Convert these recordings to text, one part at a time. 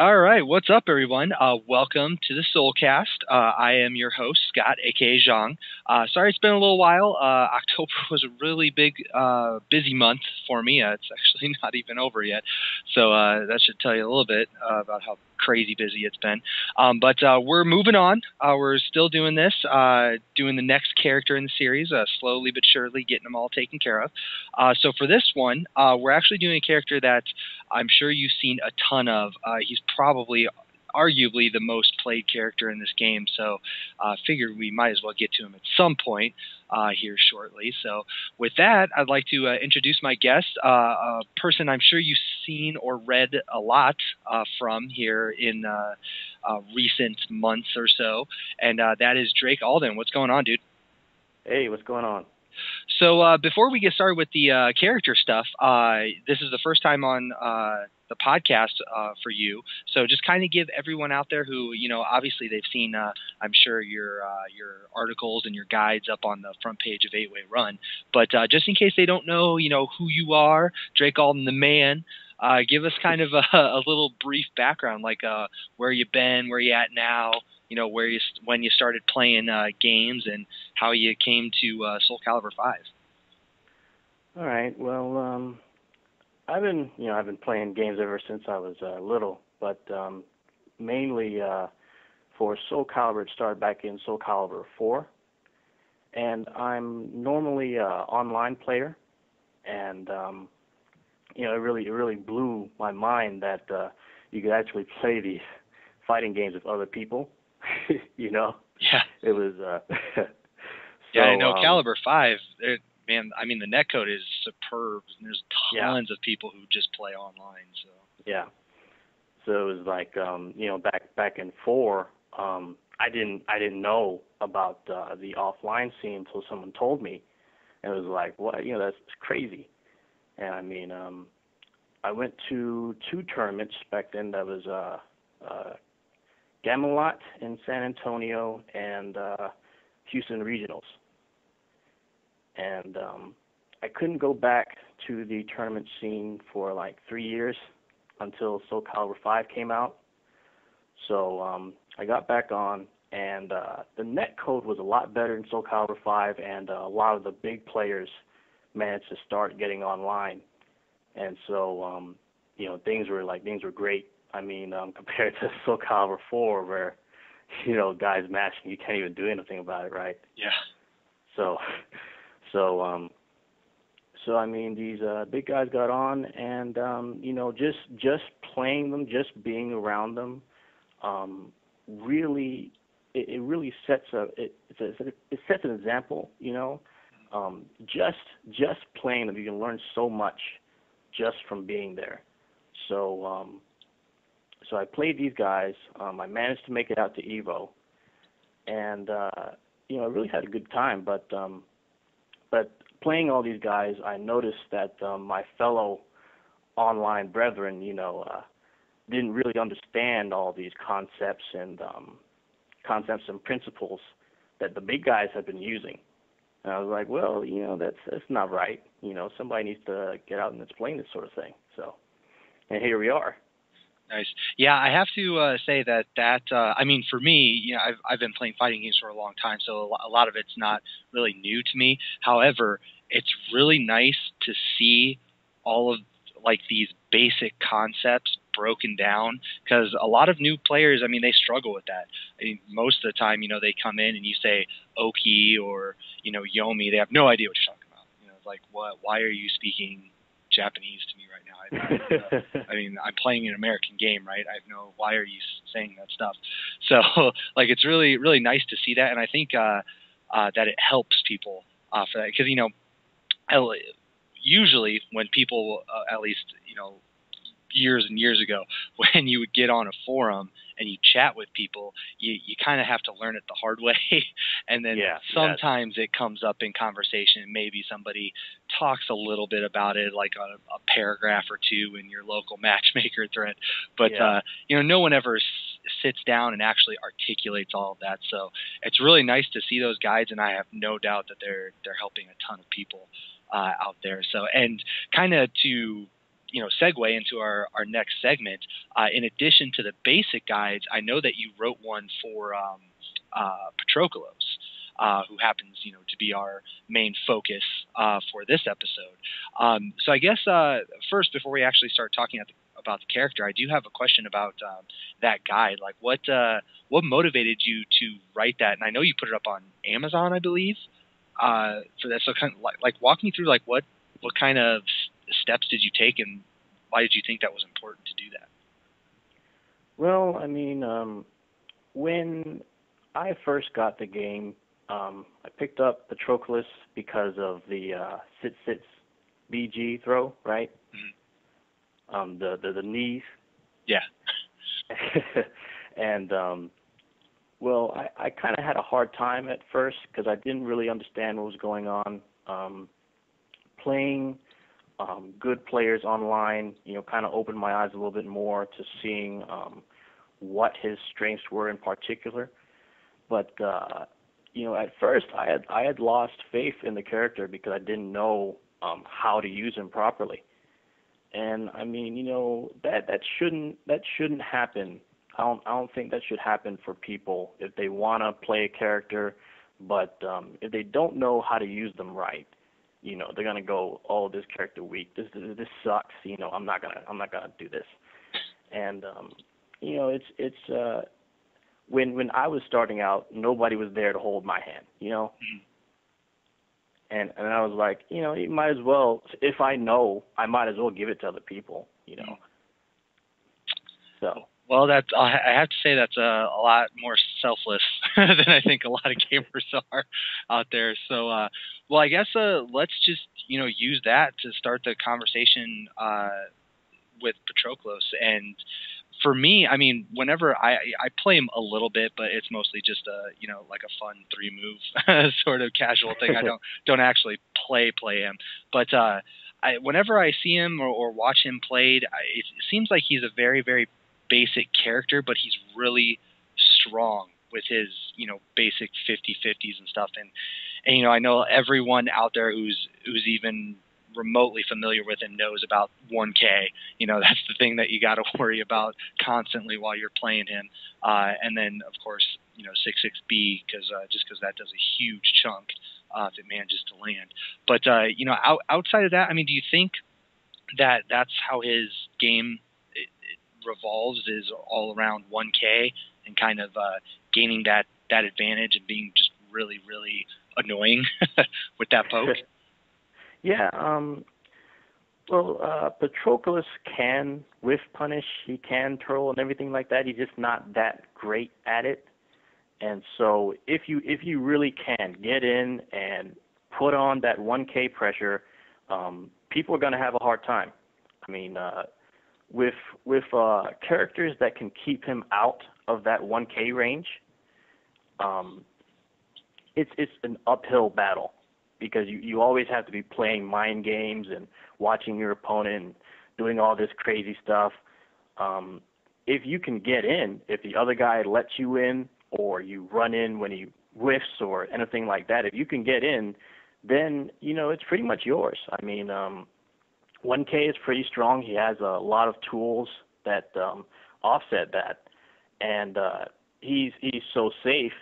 All right, what's up, everyone? Welcome to the SoulCast. I am your host, Scott, aka Zhang. Sorry it's been a little while. October was a really big, busy month for me. It's actually not even over yet, so that should tell you a little bit about how crazy busy it's been. But we're moving on. We're still doing this, doing the next character in the series, slowly but surely getting them all taken care of. So for this one, we're actually doing a character that I'm sure you've seen a ton of. He's probably, arguably, the most played character in this game, so figured we might as well get to him at some point here shortly. So with that, I'd like to introduce my guest, a person I'm sure you've seen or read a lot from here in recent months or so, and that is Drake Alden. What's going on, dude? Hey, what's going on? So before we get started with the character stuff, this is the first time on the podcast for you. So just kind of give everyone out there who, obviously they've seen, I'm sure your articles and your guides up on the front page of 8-Way Run. But just in case they don't know, who you are, Drake Alden the man, give us kind of a little brief background, like where you've been, where you at now. When you started playing games and how you came to Soul Calibur 5. All right. Well, I've been playing games ever since I was little, but mainly for Soul Calibur, it started back in Soul Calibur 4, and I'm normally an online player, and it really blew my mind that you could actually play these fighting games with other people. Yeah. It was. Yeah, I know. Calibur 5, man. I mean, the netcode is superb. And there's tons of people who just play online. So. Yeah. So it was like, back in 4, I didn't know about the offline scene until someone told me, and it was like, what? That's crazy. And I mean, I went to 2 tournaments back then. That was Gamelot in San Antonio and Houston Regionals. And I couldn't go back to the tournament scene for like 3 years until Soul Calibur 5 came out. So I got back on, and the net code was a lot better in Soul Calibur 5, and a lot of the big players managed to start getting online. And so, things were great. I mean, compared to Soul Calibur 4, where, guys matching, you can't even do anything about it, right? Yeah. So I mean, these big guys got on, and just playing them, just being around them, really, it really sets it sets an example. Just playing them, you can learn so much just from being there. So I played these guys. I managed to make it out to Evo, and I really had a good time. But playing all these guys, I noticed that my fellow online brethren, didn't really understand all these concepts and principles that the big guys have been using. And I was like, well, that's not right. Somebody needs to get out and explain this sort of thing. So, and here we are. Nice. Yeah, I have to say that I mean, for me, I've been playing fighting games for a long time, so a lot of it's not really new to me. However, it's really nice to see all of these basic concepts broken down, because a lot of new players, I mean, they struggle with that. I mean, most of the time, they come in and you say Oki or Yomi, they have no idea what you're talking about. It's like, what? Why are you speaking Japanese to me right now? I mean, I'm playing an American game, right? I have why are you saying that stuff? So, it's really, really nice to see that, and I think that it helps people for that, because, usually when people, at least, years and years ago, when you would get on a forum and you chat with people, you kind of have to learn it the hard way. And then sometimes it comes up in conversation, and maybe somebody talks a little bit about it, like a paragraph or two in your local matchmaker thread. But, no one ever sits down and actually articulates all of that. So it's really nice to see those guides, and I have no doubt that they're helping a ton of people out there. So, and kind of to segue into our next segment. In addition to the basic guides, I know that you wrote one for Patroklos, who happens, to be our main focus for this episode. So I guess first, before we actually start talking about the character, I do have a question about that guide. Like, what motivated you to write that? And I know you put it up on Amazon, I believe, for that. So kind of like walk me through like what kind of steps did you take, and why did you think that was important to do that? Well, I mean, when I first got the game, I picked up Patroklos because of the sit-sits BG throw, right? Mm-hmm. The knees. Yeah. And, well, I kind of had a hard time at first because I didn't really understand what was going on. Playing good players online, kind of opened my eyes a little bit more to seeing what his strengths were in particular. But at first I had lost faith in the character because I didn't know how to use him properly. And I mean, that shouldn't happen. I don't think that should happen for people if they want to play a character, but if they don't know how to use them right. They're gonna go, oh, this character weak. This sucks. I'm not gonna do this. And it's when I was starting out, nobody was there to hold my hand. Mm-hmm. And I was like, you might as well. If I know, I might as well give it to other people. Mm-hmm. So. Well, I have to say that's a lot more selfless than I think a lot of gamers are out there. So, well, I guess let's just use that to start the conversation with Patroklos. And for me, I mean, whenever I play him a little bit, but it's mostly just like a fun 3-move sort of casual thing. I don't actually play him, but whenever I see him or watch him played, it seems like he's a very, very basic character, but he's really strong with his basic 50/50s and stuff. And I know everyone out there who's even remotely familiar with him knows about 1K. That's the thing that you got to worry about constantly while you're playing him. And then of course 6/6B because that does a huge chunk if it manages to land. But outside of that, I mean, do you think that that's how his game revolves, is all around 1K and kind of gaining that advantage and being just really, really annoying with that poke? Yeah. Well, Patroklos can whiff punish. He can twirl and everything like that. He's just not that great at it. And so if you really can get in and put on that 1K pressure, people are going to have a hard time. I mean, with characters that can keep him out of that 1K range, it's an uphill battle because you always have to be playing mind games and watching your opponent and doing all this crazy stuff. If you can get in, if the other guy lets you in or you run in when he whiffs or anything like that, if you can get in, then, it's pretty much yours. I mean, 1K is pretty strong. He has a lot of tools that offset that, and he's so safe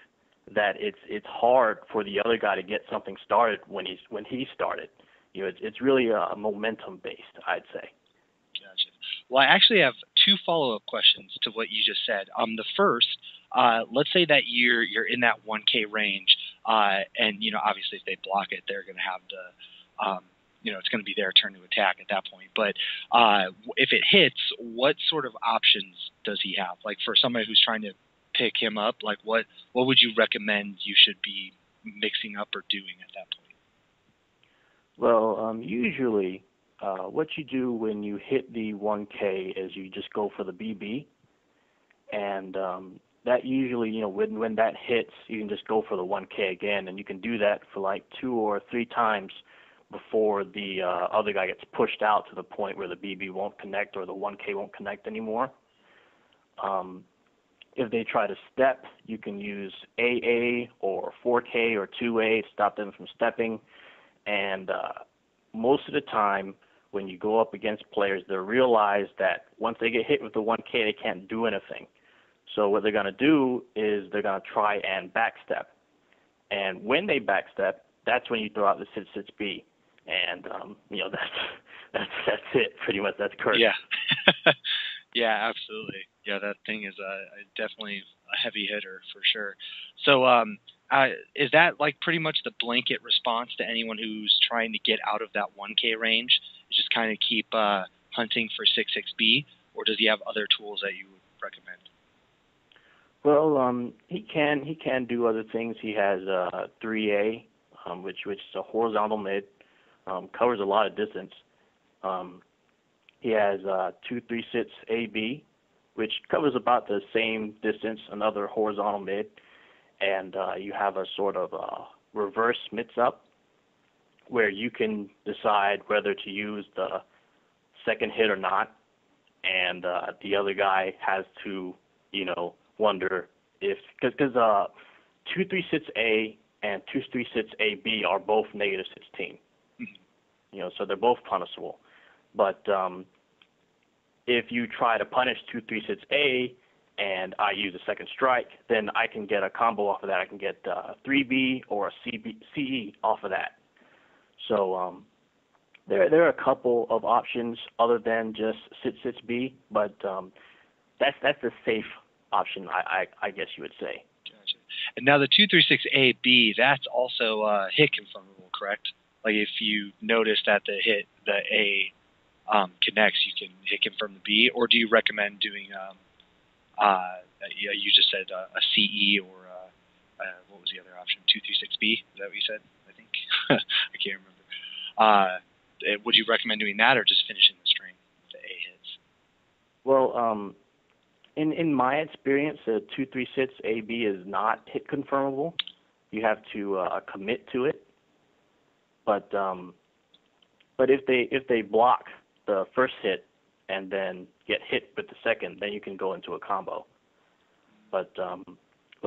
that it's hard for the other guy to get something started when he started. It's really momentum based, I'd say. Gotcha. Well, I actually have 2 follow-up questions to what you just said. The first, let's say that you're in that 1K range, and obviously if they block it, they're going to have to. It's going to be their turn to attack at that point. But if it hits, what sort of options does he have? Like for somebody who's trying to pick him up, like what would you recommend you should be mixing up or doing at that point? Well, usually what you do when you hit the 1K is you just go for the BB. And that usually, when that hits, you can just go for the 1K again. And you can do that for like 2 or 3 times before the other guy gets pushed out to the point where the BB won't connect or the 1K won't connect anymore. If they try to step, you can use AA or 4K or 2A to stop them from stepping. And most of the time, when you go up against players, they realize that once they get hit with the 1K, they can't do anything. So what they're going to do is they're going to try and backstep. And when they backstep, that's when you throw out the sit-sits B. And, that's it, pretty much. That's curse. Yeah. Yeah, absolutely. Yeah, that thing is definitely a heavy hitter for sure. So is that like pretty much the blanket response to anyone who's trying to get out of that 1K range? Just kind of keep hunting for 6-6B, or does he have other tools that you would recommend? Well, he can do other things. He has 3A, which is a horizontal mid, covers a lot of distance. He has 2-3-sits AB, which covers about the same distance, another horizontal mid, and you have a sort of reverse mitts-up, where you can decide whether to use the second hit or not, and the other guy has to, wonder if, because 2-3-sits A and 2-3-sits AB are both -16, so they're both punishable. But if you try to punish 2-3-sits A and I use a second strike, then I can get a combo off of that. I can get 3B or a CE off of that. So there are a couple of options other than just sit-sits B, but that's the safe option, I guess you would say. Gotcha. And now the 2-3-6-A-B, that's also hit confirmable, correct? Like if you notice that the A connects, you can hit confirm the B, or do you recommend doing, you just said a CE or what was the other option, 2-3-6-B? Is that what you said? I think. I can't remember. Would you recommend doing that or just finishing the string with the A hits? Well, in my experience, 2-3-sits AB is not hit confirmable. You have to commit to it. But if they block the first hit and then get hit with the second, then you can go into a combo. But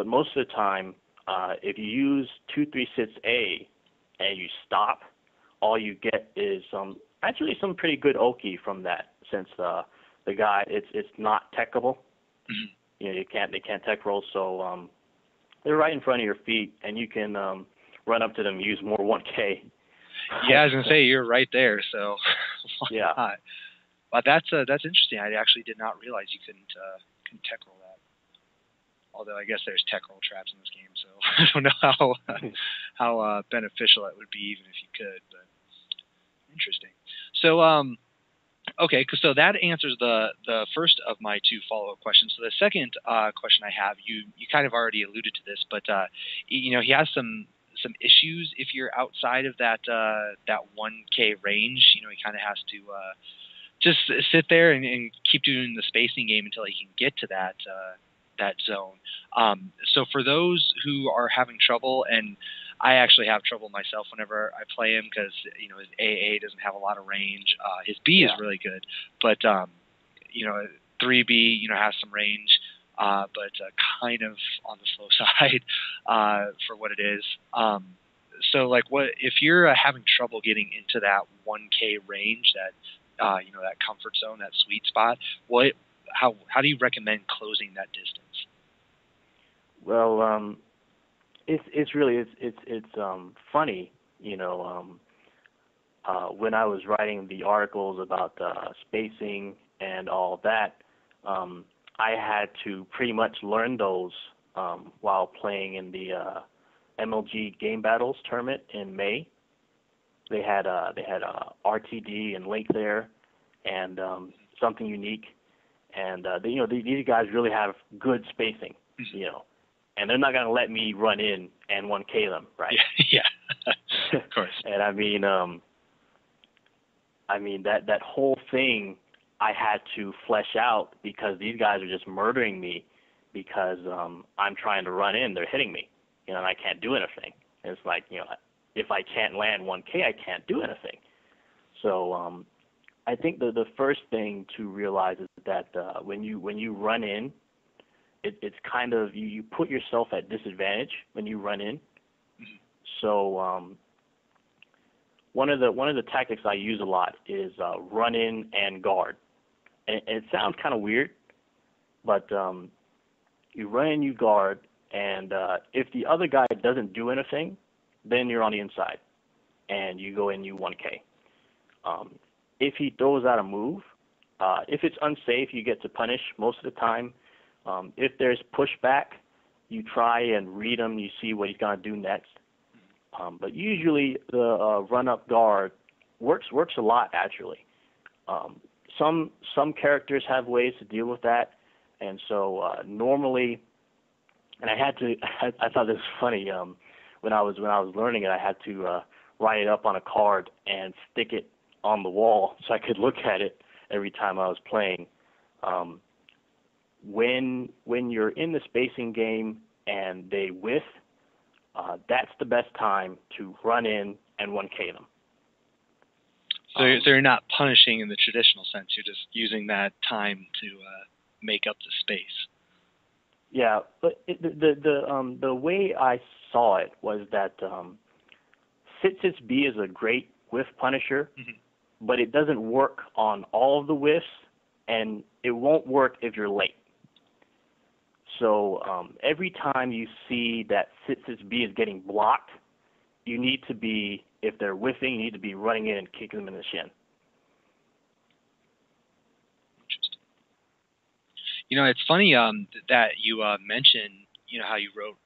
most of the time, if you use 2-3-sits A and you stop, all you get is some pretty good oki from that, since the guy it's not techable. Mm-hmm. They can't tech roll, so they're right in front of your feet, and you can run up to them and use more 1K. Yeah, I was gonna say you're right there. So yeah, not? But that's interesting. I actually did not realize you couldn't tech roll that. Although I guess there's tech roll traps in this game, so I don't know how beneficial it would be even if you could. But interesting. So okay, so that answers the first of my two follow-up questions. So the second question I have, you kind of already alluded to this, but he has some issues if you're outside of that 1K range. He kind of has to just sit there and keep doing the spacing game until he can get to that zone. So for those who are having trouble, and I actually have trouble myself whenever I play him because his AA doesn't have a lot of range. His B is really good, but 3B has some range. But kind of on the slow side for what it is. So, like, what if you're having trouble getting into that 1K range, that that comfort zone, that sweet spot? How do you recommend closing that distance? Well, it's really funny, when I was writing the articles about spacing and all that. I had to pretty much learn those while playing in the MLG Game Battles tournament in May. They had RTD and Link there, and something unique. And these guys really have good spacing, and they're not going to let me run in and 1K them, right? Yeah. Of course. And I mean that whole thing I had to flesh out because these guys are just murdering me because I'm trying to run in, they're hitting me, and I can't do anything. And it's like, if I can't land 1K, I can't do anything. So I think the first thing to realize is that when you run in, it's kind of you put yourself at disadvantage when you run in. Mm-hmm. So one of the tactics I use a lot is run in and guard. And it sounds kind of weird, but you run in, you guard, and if the other guy doesn't do anything, then you're on the inside, and you go in, you 1K. If he throws out a move, if it's unsafe, you get to punish most of the time. If there's pushback, you try and read him, you see what he's going to do next. But usually the run-up guard works a lot, actually. Some characters have ways to deal with that, and so normally, and I thought this was funny. When I was learning it, I had to write it up on a card and stick it on the wall so I could look at it every time I was playing. When you're in the spacing game and they whiff, that's the best time to run in and 1K them. So you're not punishing in the traditional sense. You're just using that time to make up the space. Yeah, but the way I saw it was that Sit B is a great whiff punisher, but it doesn't work on all of the whiffs, and it won't work if you're late. So every time you see that Sit B is getting blocked, you need to be, if they're whiffing, you need to be running in and kicking them in the shin. Interesting. You know, it's funny that you mentioned, you know, how you wrote,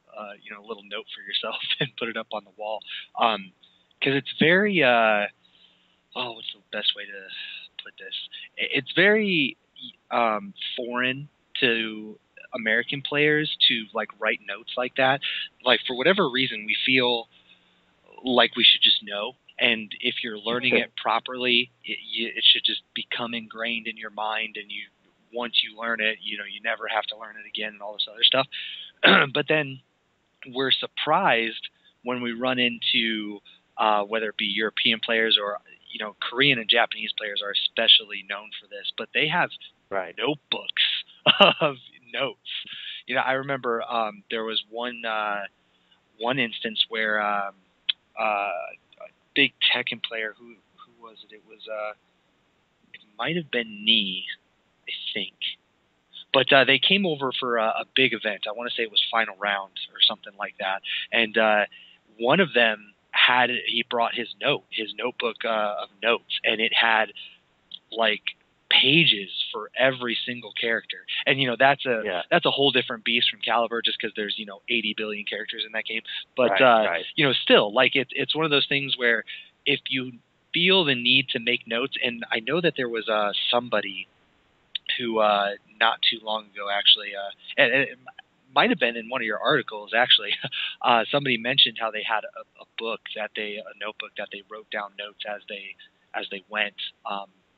you know, a little note for yourself and put it up on the wall. Because it's very, what's the best way to put this? It's very foreign to American players to like write notes like that. Like for whatever reason, we feel like we should just know. And if you're learning it properly, it should just become ingrained in your mind. And once you learn it, you know, you never have to learn it again and all this other stuff. But then we're surprised when we run into whether it be European players or, you know, Korean and Japanese players are especially known for this, but they have notebooks of notes. You know, I remember there was one instance where a big Tekken player, who was it? It might have been Nee, I think. But they came over for a big event. I want to say it was Final Round or something like that. And one of them he brought his notebook of notes, and it had like pages for every single character. And you know, that's a whole different beast from Caliber, just because there's, you know, 80 billion characters in that game. But you know, still, like it's one of those things where if you feel the need to make notes, and I know that there was somebody who not too long ago actually, and it might have been in one of your articles actually, somebody mentioned how they had a notebook that they wrote down notes as they went,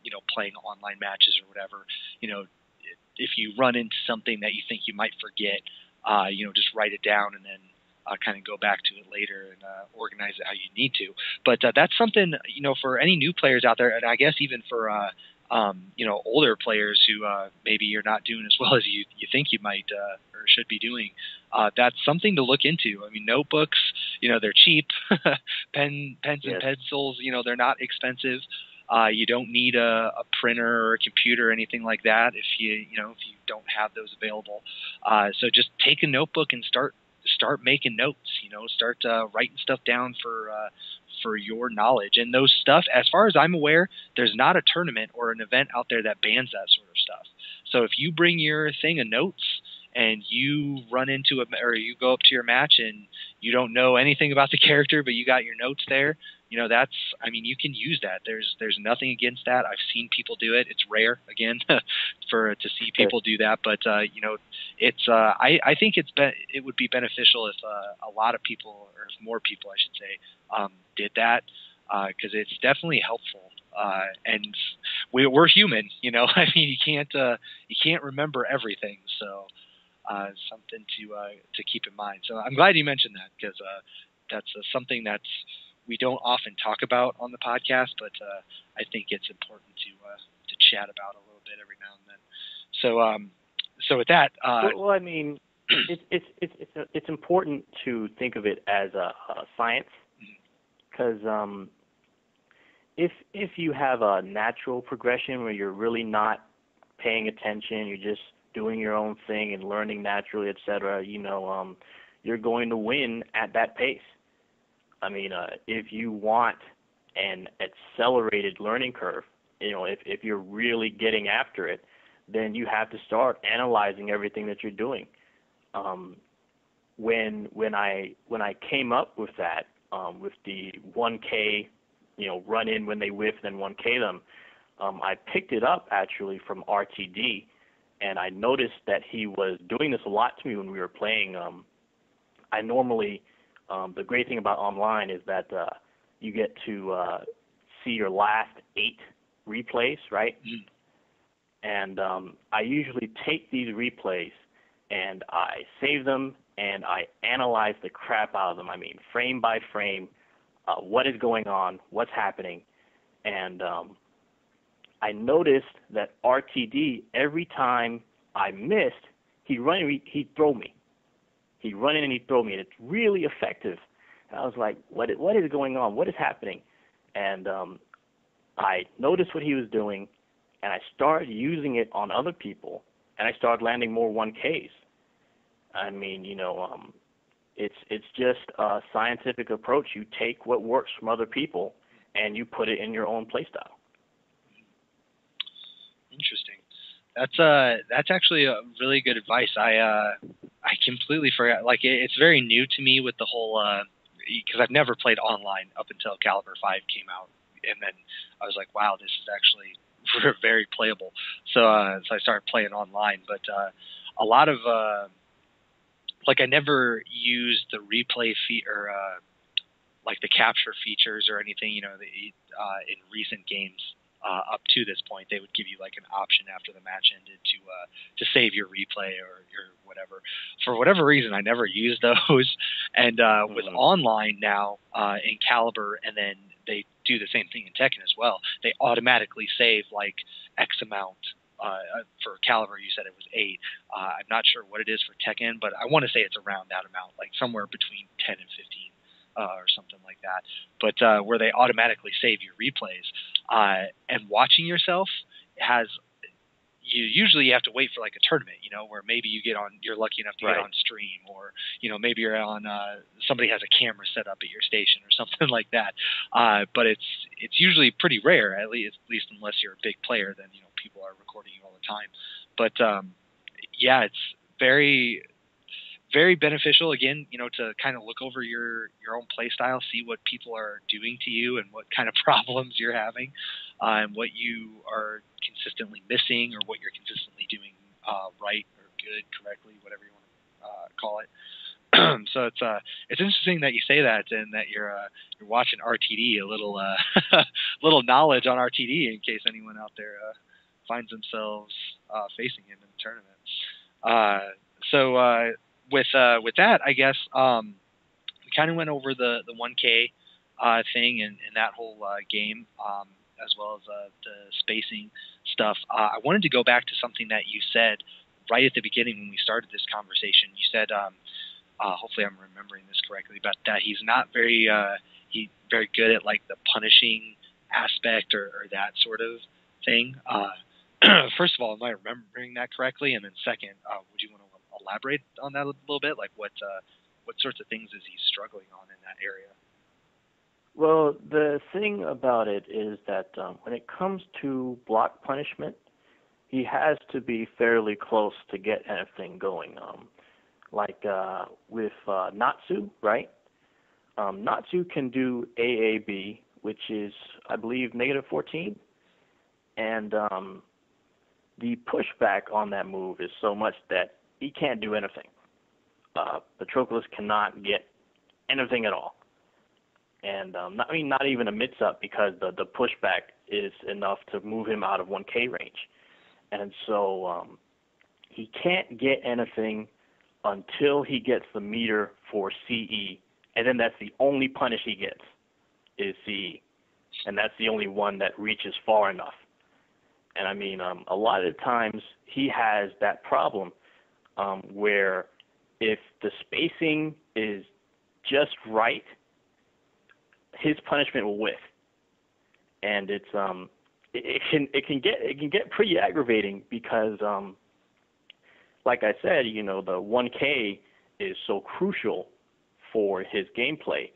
you know, playing online matches or whatever. You know, if you run into something that you think you might forget, you know, just write it down and then kind of go back to it later and organize it how you need to. But that's something, you know, for any new players out there, and I guess even for you know, older players who maybe you're not doing as well as you think you might or should be doing. That's something to look into. I mean, notebooks, you know, they're cheap. Pens and pencils, you know, they're not expensive. You don't need a printer or a computer or anything like that if you don't have those available. So just take a notebook and start making notes. You know, start writing stuff down for your knowledge. And those stuff, as far as I'm aware, there's not a tournament or an event out there that bans that sort of stuff. So if you bring your thing of notes and you run into or you go up to your match and you don't know anything about the character, but you got your notes there, you know, you can use that. There's nothing against that. I've seen people do it. It's rare, again, to see people do that. But, you know, it's, I think it would be beneficial if a lot of people, or if more people, I should say, did that, because it's definitely helpful. And we're human, you know, I mean, you can't remember everything. So, something to keep in mind. So I'm glad you mentioned that, because that's something we don't often talk about on the podcast, but I think it's important to chat about a little bit every now and then. So with that, well, I mean, it's important to think of it as a science, because if you have a natural progression where you're really not paying attention, you're just doing your own thing and learning naturally, etc., you're going to win at that pace. I mean, if you want an accelerated learning curve, if you're really getting after it, then you have to start analyzing everything that you're doing. When I came up with that, with the 1K, run in when they whiff, then 1K them, I picked it up actually from RTD, and I noticed that he was doing this a lot to me when we were playing. I normally, the great thing about online is that you get to see your last 8 replays, right? Mm. And I usually take these replays and I save them and I analyze the crap out of them. I mean, frame by frame, what is going on, what's happening. And I noticed that RTD, every time I missed, he'd throw me. He'd run in and he'd throw me, and it's really effective. And I was like, what is going on? What is happening? And I noticed what he was doing, and I started using it on other people, and I started landing more 1Ks. I mean, it's just a scientific approach. You take what works from other people, and you put it in your own playstyle. Interesting. That's actually a really good advice. I completely forgot. Like, it's very new to me with the whole because I've never played online up until Caliber 5 came out, and then I was like, wow, this is actually very playable. So I started playing online, but a lot of I never used the replay or like the capture features or anything. In recent games. Up to this point, they would give you like an option after the match ended to save your replay or your whatever. For whatever reason, I never used those. And with online now in Caliber, and then they do the same thing in Tekken as well. They automatically save like X amount. For Caliber, you said it was 8. I'm not sure what it is for Tekken, but I want to say it's around that amount, like somewhere between 10 and 15. Or something like that, but where they automatically save your replays, and watching yourself usually you have to wait for like a tournament, where maybe you're lucky enough to get on stream, or maybe you're on somebody has a camera set up at your station or something like that. But it's usually pretty rare, at least unless you're a big player, then people are recording you all the time. But yeah, it's very very beneficial, again, to kind of look over your own play style, see what people are doing to you and what kind of problems you're having, and what you are consistently missing or what you're consistently doing right or good, correctly, whatever you want to call it. So it's interesting that you say that, and that you're watching RTD. A little little knowledge on RTD in case anyone out there finds themselves facing him in the tournament. With that, I guess we kind of went over the 1K thing and that whole game, as well as the spacing stuff. I wanted to go back to something that you said right at the beginning when we started this conversation. You said, hopefully I'm remembering this correctly, but that he's not very good at like the punishing aspect or that sort of thing. First of all, am I remembering that correctly? And then second, would you want to elaborate on that a little bit? Like what sorts of things is he struggling on in that area? Well, the thing about it is that when it comes to block punishment, he has to be fairly close to get anything going. With Natsu, right? Natsu can do AAB, which is, I believe, -14. And the pushback on that move is so much that he can't do anything. Patroklos cannot get anything at all. And not even a mix-up, because the pushback is enough to move him out of 1K range. And so he can't get anything until he gets the meter for CE, and then that's the only punish he gets is CE. And that's the only one that reaches far enough. And I mean, a lot of the times he has that problem where if the spacing is just right, his punishment will whiff. and it can get pretty aggravating because like I said, the 1K is so crucial for his gameplay.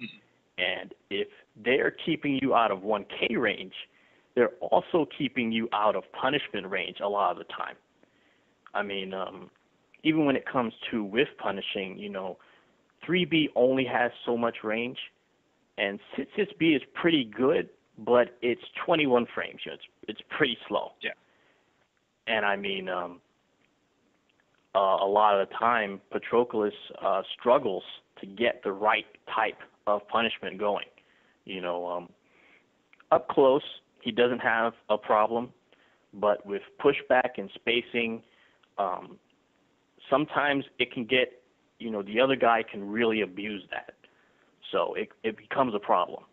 And if they're keeping you out of 1K range, they're also keeping you out of punishment range a lot of the time. I mean, even when it comes to whiff punishing, 3B only has so much range, and 6B is pretty good, but it's 21 frames. It's pretty slow. Yeah. And I mean, a lot of the time, Patroklos struggles to get the right type of punishment going. Up close, he doesn't have a problem, but with pushback and spacing, sometimes it can get, the other guy can really abuse that. So it becomes a problem.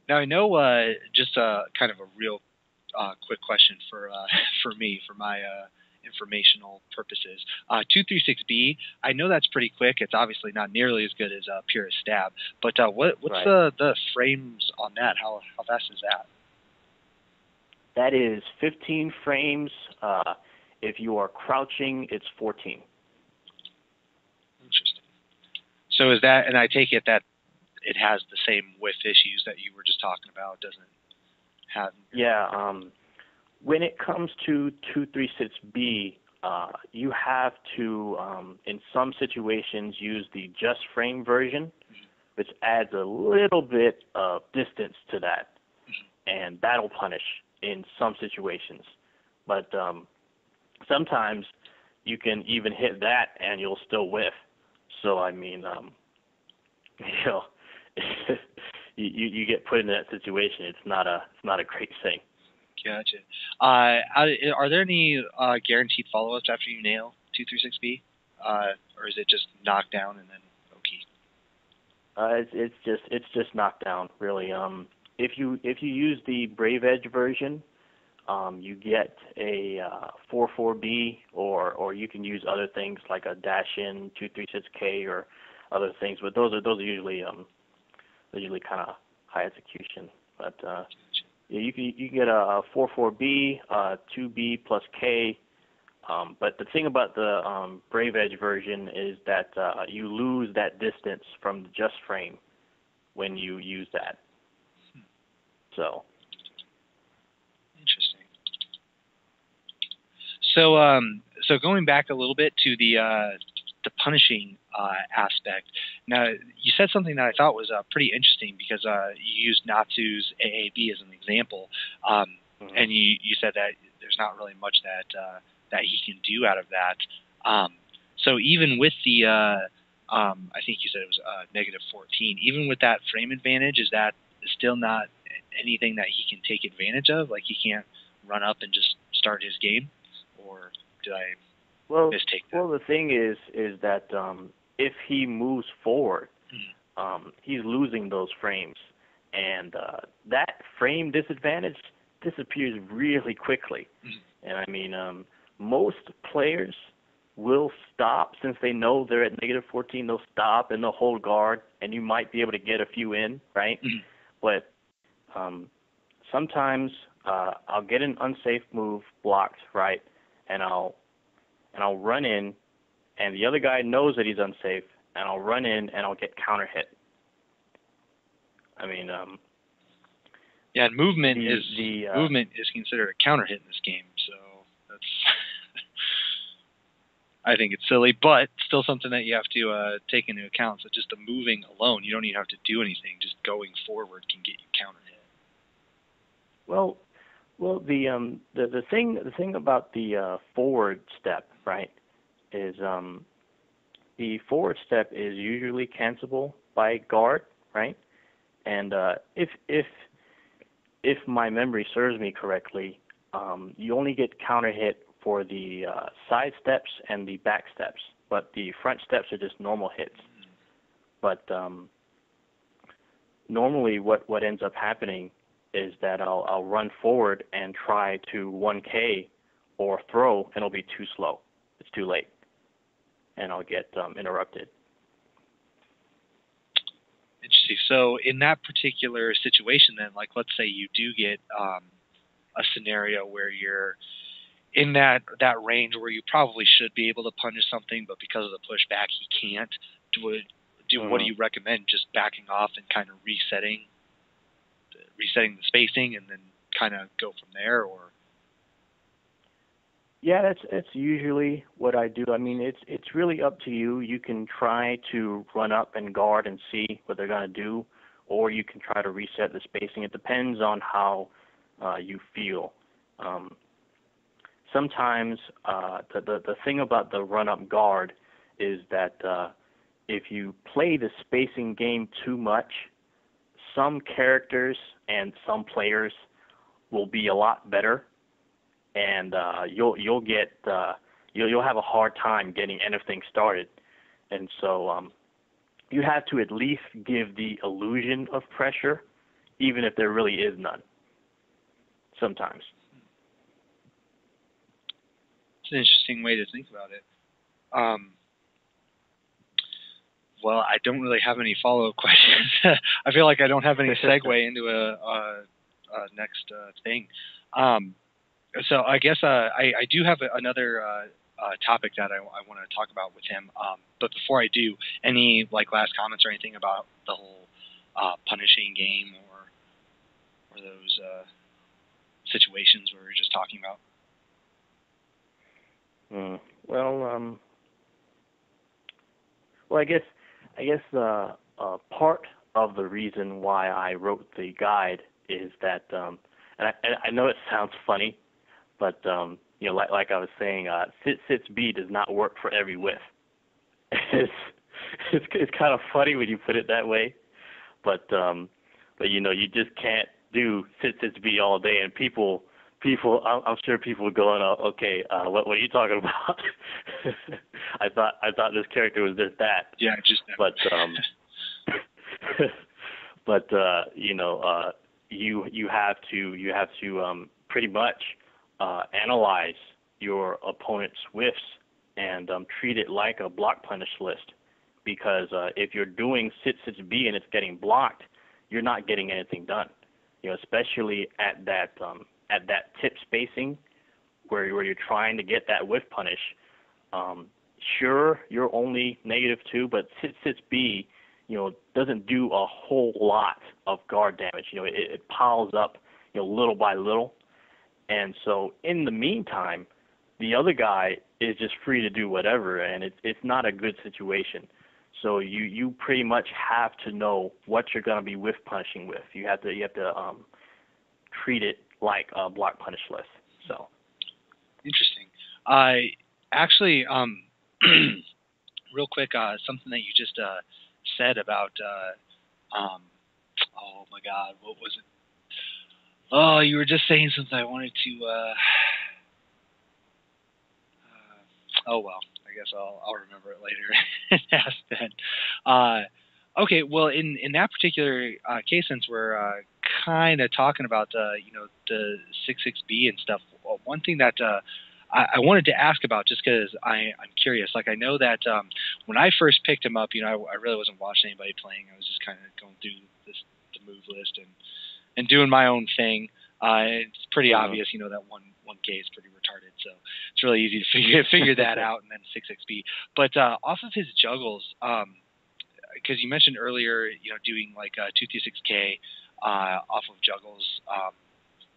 Now, I know just kind of a real quick question for me, for my informational purposes. 236B, I know that's pretty quick. It's obviously not nearly as good as Purist Stab, but what's right. the frames on that? How fast is that? That is 15 frames. If you are crouching, it's 14. Interesting. So is that, and I take it that it has the same whiff issues that you were just talking about, doesn't have? Yeah. When it comes to 236B, you have to, in some situations, use the just frame version, which adds a little bit of distance to that, and that'll punish in some situations. But sometimes you can even hit that and you'll still whiff. So I mean, you get put in that situation. It's not a great thing. Gotcha. Are there any guaranteed follow-ups after you nail 236B, or is it just knockdown and then okay? It's just knockdown, really. If you use the Brave Edge version, you get a 4-4B, or you can use other things like a dash-in 236K or other things. But those are usually kind of high execution. But yeah, you can get a 4-4B, 2B plus K. But the thing about the Brave Edge version is that you lose that distance from the just frame when you use that. So. Interesting. So going back a little bit to the punishing aspect. Now, you said something that I thought was pretty interesting because you used Natsu's AAB as an example, and you said that there's not really much that he can do out of that. So even with the, I think you said it was -14, even with that frame advantage, is that still not anything that he can take advantage of? Like he can't run up and just start his game? Or did I mistake that? Well, the thing is that if he moves forward, he's losing those frames, and that frame disadvantage disappears really quickly. And I mean, most players will stop since they know they're at -14. They'll stop and they'll hold guard, and you might be able to get a few in, right? But sometimes I'll get an unsafe move blocked, right, and I'll run in, and the other guy knows that he's unsafe, and I'll run in and I'll get counter hit. I mean, yeah, and movement is considered a counter hit in this game, so that's I think it's silly, but still something that you have to take into account. So just the moving alone, you don't even have to do anything. Just going forward can get you counter hit. Well, the thing about the forward step, right, is the forward step is usually cancelable by guard, right? And if my memory serves me correctly, you only get counter hit for the side steps and the back steps, but the front steps are just normal hits. But normally what ends up happening is that I'll run forward and try to 1K or throw, and it'll be too slow. It's too late, and I'll get interrupted. Interesting. see. So in that particular situation, then, like, let's say you do get a scenario where you're in that range where you probably should be able to punish something, but because of the pushback, you can't. What do you recommend? Just backing off and kind of resetting the spacing, and then kind of go from there, or? Yeah, that's usually what I do. I mean, it's really up to you. You can try to run up and guard and see what they're going to do, or you can try to reset the spacing. It depends on how you feel. Sometimes the thing about the run up guard is that if you play the spacing game too much, some characters and some players will be a lot better, and you'll have a hard time getting anything started. And so you have to at least give the illusion of pressure, even if there really is none. Sometimes. It's an interesting way to think about it. Well, I don't really have any follow-up questions. I feel like I don't have any segue into a next thing. So I guess I do have another topic that I want to talk about with him. But before I do, any last comments or anything about the whole punishing game or those situations we were just talking about? Well, I guess part of the reason why I wrote the guide is that, and I know it sounds funny, but like I was saying, sits B does not work for every whiff. It's kind of funny when you put it that way, but you just can't do sits B all day, and people, I'm sure people are going, okay, what are you talking about? I thought this character was just that. Yeah, just that. You have to pretty much analyze your opponent's whiffs and treat it like a block punish list, because if you're doing sits B and it's getting blocked, you're not getting anything done. Especially at that tip spacing where you're trying to get that whiff punish. Sure, you're only -2, but sits B, doesn't do a whole lot of guard damage. It piles up, little by little. And so in the meantime, the other guy is just free to do whatever, and it's not a good situation. So you pretty much have to know what you're going to be whiff punishing with. You have to treat it like a block punish list. So interesting. Actually, real quick, something that you just said about oh my God, what was it? Oh, you were just saying something I wanted to. Oh well, I guess I'll remember it later. Ask then. Okay, well, in that particular case, since we're kind of talking about the 66B and stuff, one thing that I wanted to ask about, just because I'm curious. I know that when I first picked him up, I really wasn't watching anybody playing. I was just kind of going through the move list and doing my own thing. It's pretty obvious, that 1K is pretty retarded, so it's really easy to figure that out. And then 66B, but off of his juggles, because you mentioned earlier, doing 236K off of juggles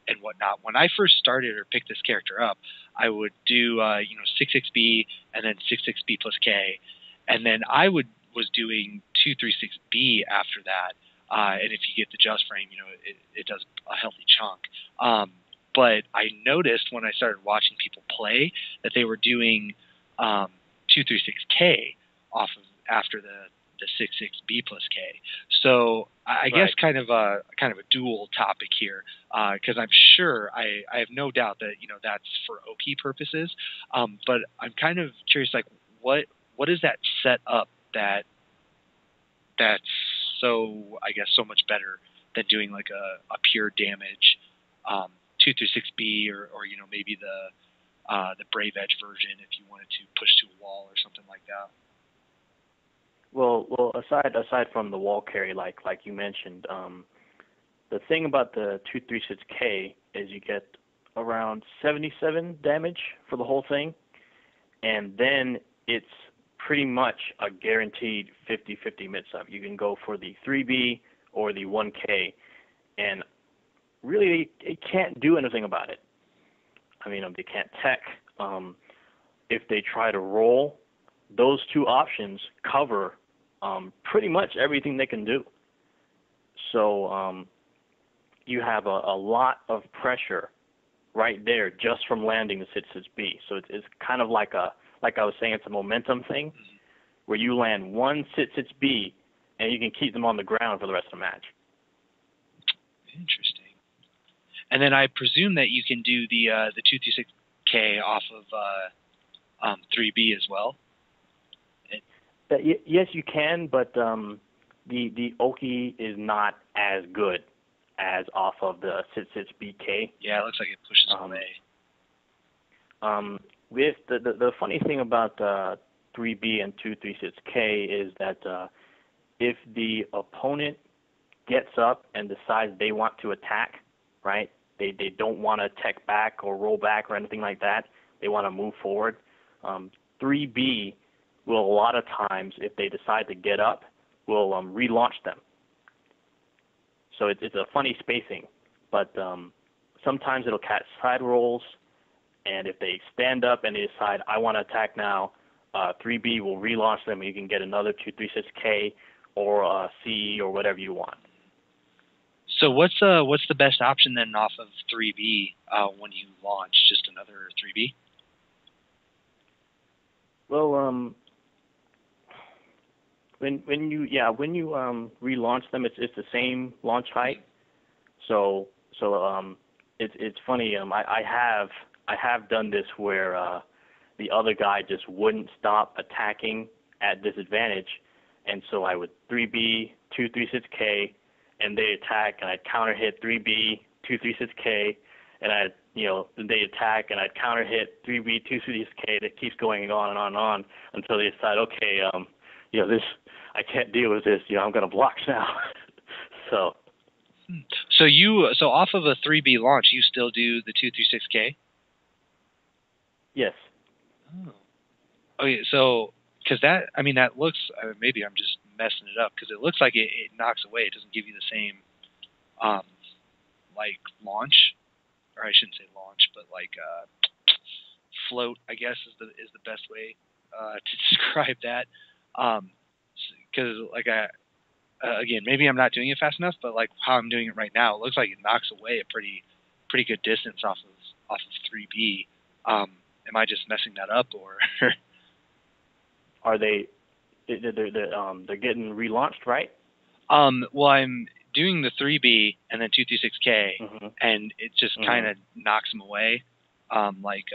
and whatnot. When I first started or picked this character up, I would do 66B and then 66B plus K, and then I was doing 236B after that. And if you get the just frame, it does a healthy chunk. But I noticed when I started watching people play that they were doing 236K off of after the 66B plus K. So I guess kind of a dual topic here, because I'm sure I have no doubt that that's for OP purposes. But I'm kind of curious, what is that set up that's so, I guess, so much better than doing a pure damage 236B or maybe the Brave Edge version if you wanted to push to a wall or something like that? Well, aside from the wall carry, like you mentioned, the thing about the 236K is you get around 77 damage for the whole thing, and then it's pretty much a guaranteed 50-50 mid-sub. You can go for the 3B or the 1K, and really it can't do anything about it. I mean, they can't tech. If they try to roll, those two options cover pretty much everything they can do. So you have a lot of pressure right there just from landing the sit-sits-B. So it's kind of like I was saying, it's a momentum thing where you land one sit-sits-B and you can keep them on the ground for the rest of the match. Interesting. And then I presume that you can do the 236K off of 3B as well. Yes, you can, but the Oki is not as good as off of the sit-sits-BK. Yeah, it looks like it pushes away. With the funny thing about 3B and 236K is that if the opponent gets up and decides they want to attack, right? They don't want to tech back or roll back or anything like that. They want to move forward. 3B will a lot of times, if they decide to get up, will relaunch them. So it's a funny spacing, but sometimes it'll catch side rolls, and if they stand up and they decide, I want to attack now, 3B will relaunch them, and you can get another 236K or CE or whatever you want. So what's the best option then off of 3B when you launch? Just another 3B? Well, when you relaunch them, it's the same launch height. So it's funny. I have done this where the other guy just wouldn't stop attacking at disadvantage, and so I would 3B 236K, and they attack, and I'd counter hit 3B 236K, and then they attack, and I'd counter hit 3B 236K. That keeps going on and on and on until they decide, okay, this, I can't deal with this. I'm going to block now. So off of a 3B launch, you still do the 236K? Yes. Oh. Okay, so because that looks, maybe I'm just messing it up, because it looks like it knocks away. It doesn't give you the same like launch, or I shouldn't say launch, but like float, I guess is the best way to describe that. Because again, maybe I'm not doing it fast enough, but like how I'm doing it right now, it looks like it knocks away a pretty good distance off of 3B. Am I just messing that up, or are they? They're getting relaunched, right? Well, I'm doing the 3B and then 236K, and it just kind of knocks them away, like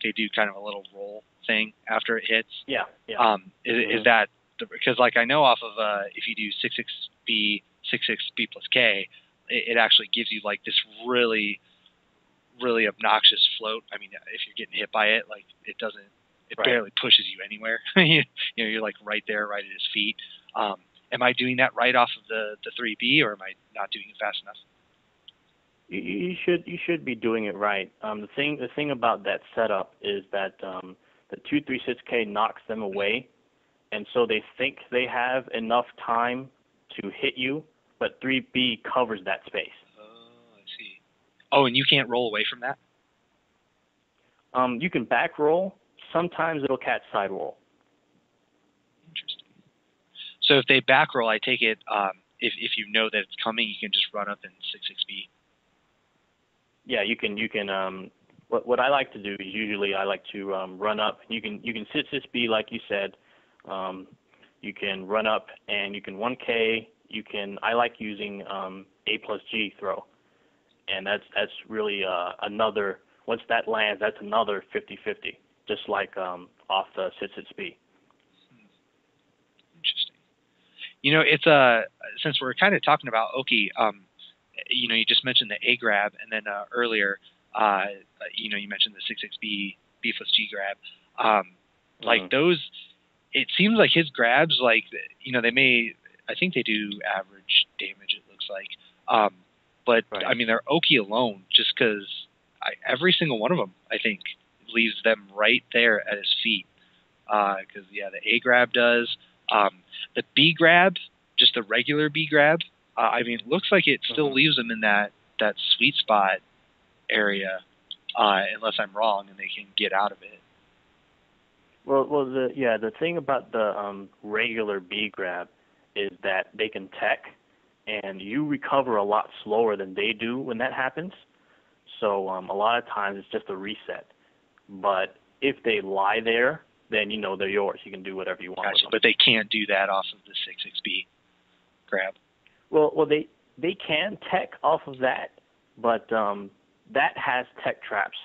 they do kind of a little roll thing after it hits. Yeah. Is that because like I know off of if you do 66B plus K, it actually gives you like this really obnoxious float. I mean, if you're getting hit by it, like it barely pushes you anywhere. You're like right there, right at his feet. Am I doing that right off of the 3B, or am I not doing it fast enough? You should be doing it right. The thing about that setup is that the 236K knocks them away, and so they think they have enough time to hit you, but 3B covers that space. Oh, I see. Oh, and you can't roll away from that? You can back roll. Sometimes it'll catch side roll. Interesting. So if they back roll, I take it if you know that it's coming, you can just run up in 66B. Yeah, you can. What I like to do is usually I like to run up. You can sit B like you said. You can run up and you can 1K. I like using A plus G throw, and that's really another. Once that lands, that's another 50-50, just like off the sit B. Interesting. It's since we're kind of talking about Oki, you just mentioned the A grab, and then earlier, you mentioned the 66B B plus G grab. Like those, it seems like his grabs, like, I think they do average damage, it looks like. But, right. I mean, they're Oki alone, just because every single one of them, I think, leaves them right there at his feet. Because, the A grab does. The B grab, just the regular B grab, I mean, it looks like it still leaves them in that sweet spot area, unless I'm wrong and they can get out of it. Well, the thing about the regular B grab is that they can tech, and you recover a lot slower than they do when that happens. So a lot of times it's just a reset. But if they lie there, then they're yours. You can do whatever you want with them. But they can't do that off of the 6XB grab. Well, they can tech off of that, but that has tech traps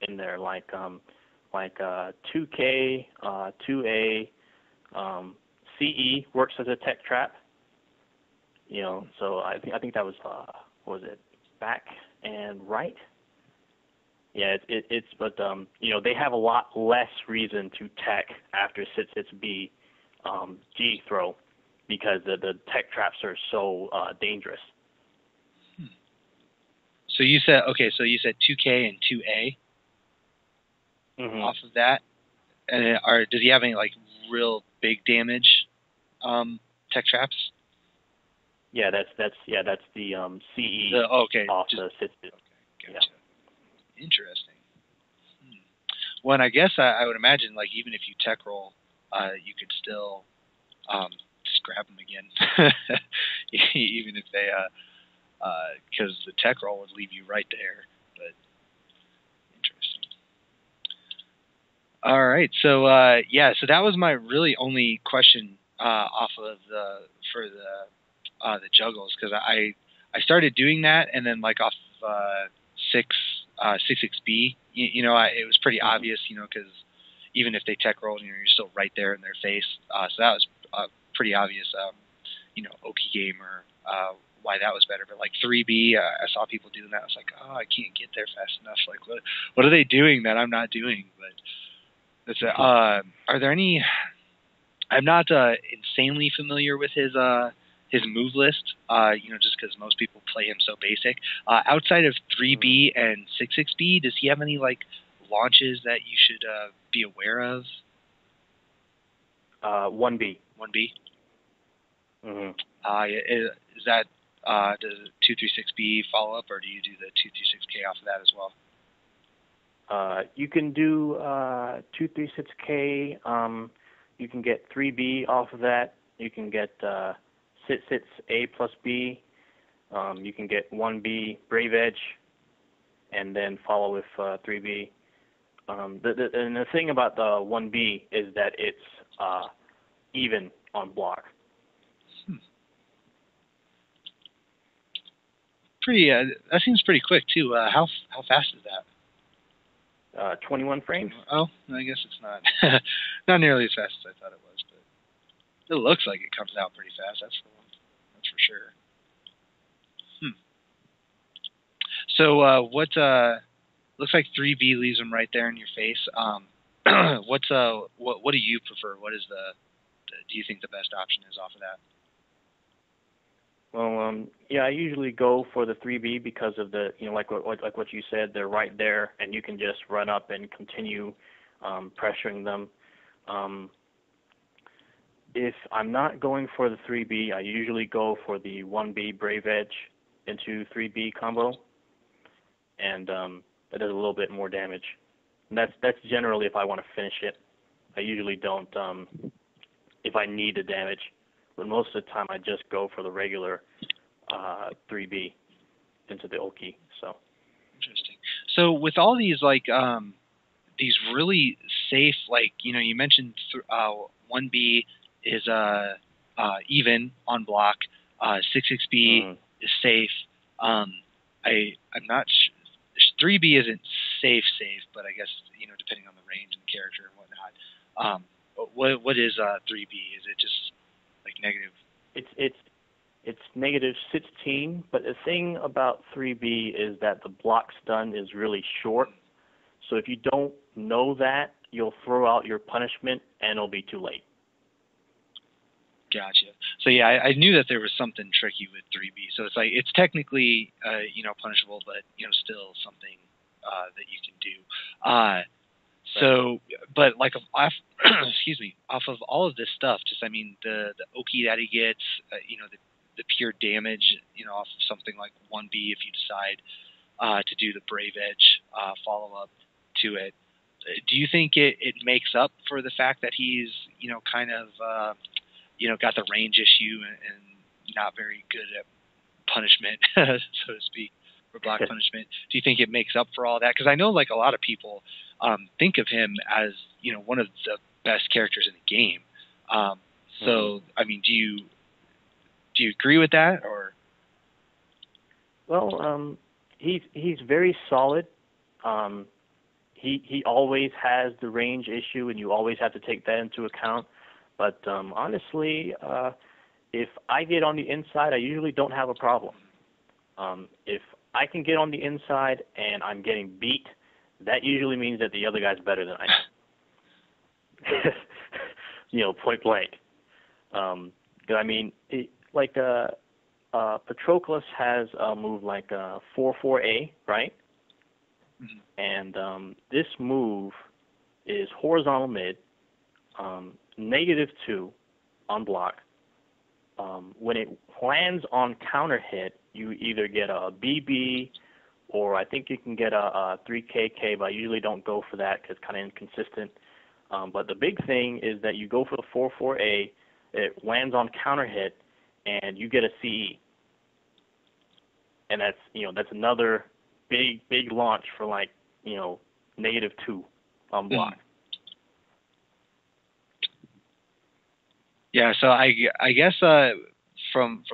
in there, like 2K, 2A, CE works as a tech trap. So I think that was what was it, back and right? Yeah, but they have a lot less reason to tech after sits B G throw, because the tech traps are so dangerous. So you said 2K and 2A off of that, and does he have any like real big damage tech traps? Yeah, that's the CE off the sits. Okay, gotcha. Yeah. Interesting. Well, and I guess I would imagine, like, even if you tech roll, you could still just grab them again, even if they, because the tech roll would leave you right there. But interesting. All right, so so that was my really only question off of the juggles, because I started doing that, and then like off of 6XB, it was pretty obvious, because even if they tech rolled, you're still right there in their face. So that was pretty obvious, Oki game, or why that was better. But like 3B, I saw people doing that. I was like, oh, I can't get there fast enough. Like, what are they doing that I'm not doing? But that's are there any? I'm not insanely familiar with his move list, just because most people play him so basic. Outside of 3B and 6XB, does he have any like launches that you should be aware of? 1B. 1B. Mm-hmm. Is that does 236B follow up, or do you do the 236K off of that as well? You can do 236K. You can get 3B off of that. You can get sits A plus B. You can get 1B Brave Edge, and then follow with 3B. And the thing about the 1B is that it's even on block. Pretty. That seems pretty quick too. How fast is that? 21 frames. Oh, I guess it's not nearly as fast as I thought it was, but it looks like it comes out pretty fast. That's for sure. So what looks like 3B leaves them right there in your face. What do you prefer? What is do you think the best option is off of that? Well, I usually go for the 3B because of the, like what you said, they're right there, and you can just run up and continue pressuring them. If I'm not going for the 3B, I usually go for the 1B Brave Edge into 3B combo, and that does a little bit more damage. And that's generally if I want to finish it. I usually don't if I need the damage. But most of the time, I just go for the regular 3B into the Oki. So interesting. So with all these these really safe, like you mentioned 1B is even on block, 6XB is safe. I'm not sure. 3B isn't safe, but I guess depending on the range and the character and whatnot. What is 3B? Is it just like negative? It's negative 16, but the thing about 3B is that the block stun is really short. So if you don't know that, you'll throw out your punishment and it'll be too late. Gotcha. So yeah, I knew that there was something tricky with 3B. So it's like it's technically punishable, but still something that you can do. So, but like excuse me, off of all of this stuff, just I mean the Oki that he gets, the pure damage, off of something like 1B if you decide to do the Brave Edge follow up to it. Do you think it makes up for the fact that he's kind of got the range issue and not very good at punishment, so to speak, or block punishment? Do you think it makes up for all that? Because I know like a lot of people think of him as one of the best characters in the game. So I mean, do you agree with that or? Well, he's very solid. He always has the range issue, and you always have to take that into account. But honestly, if I get on the inside, I usually don't have a problem. If I can get on the inside and I'm getting beat, that usually means that the other guy's better than I am. Point blank. I mean, Patroklos has a move like 4-4A, right? Mm-hmm. And this move is horizontal mid, -2 on block. When it lands on counter hit, you either get a BB or I think you can get a 3KK, but I usually don't go for that because it's kind of inconsistent. But the big thing is that you go for the 4-4A, it lands on counter hit, and you get a CE. And that's another big launch for like, -2 on block. Yeah, so I guess from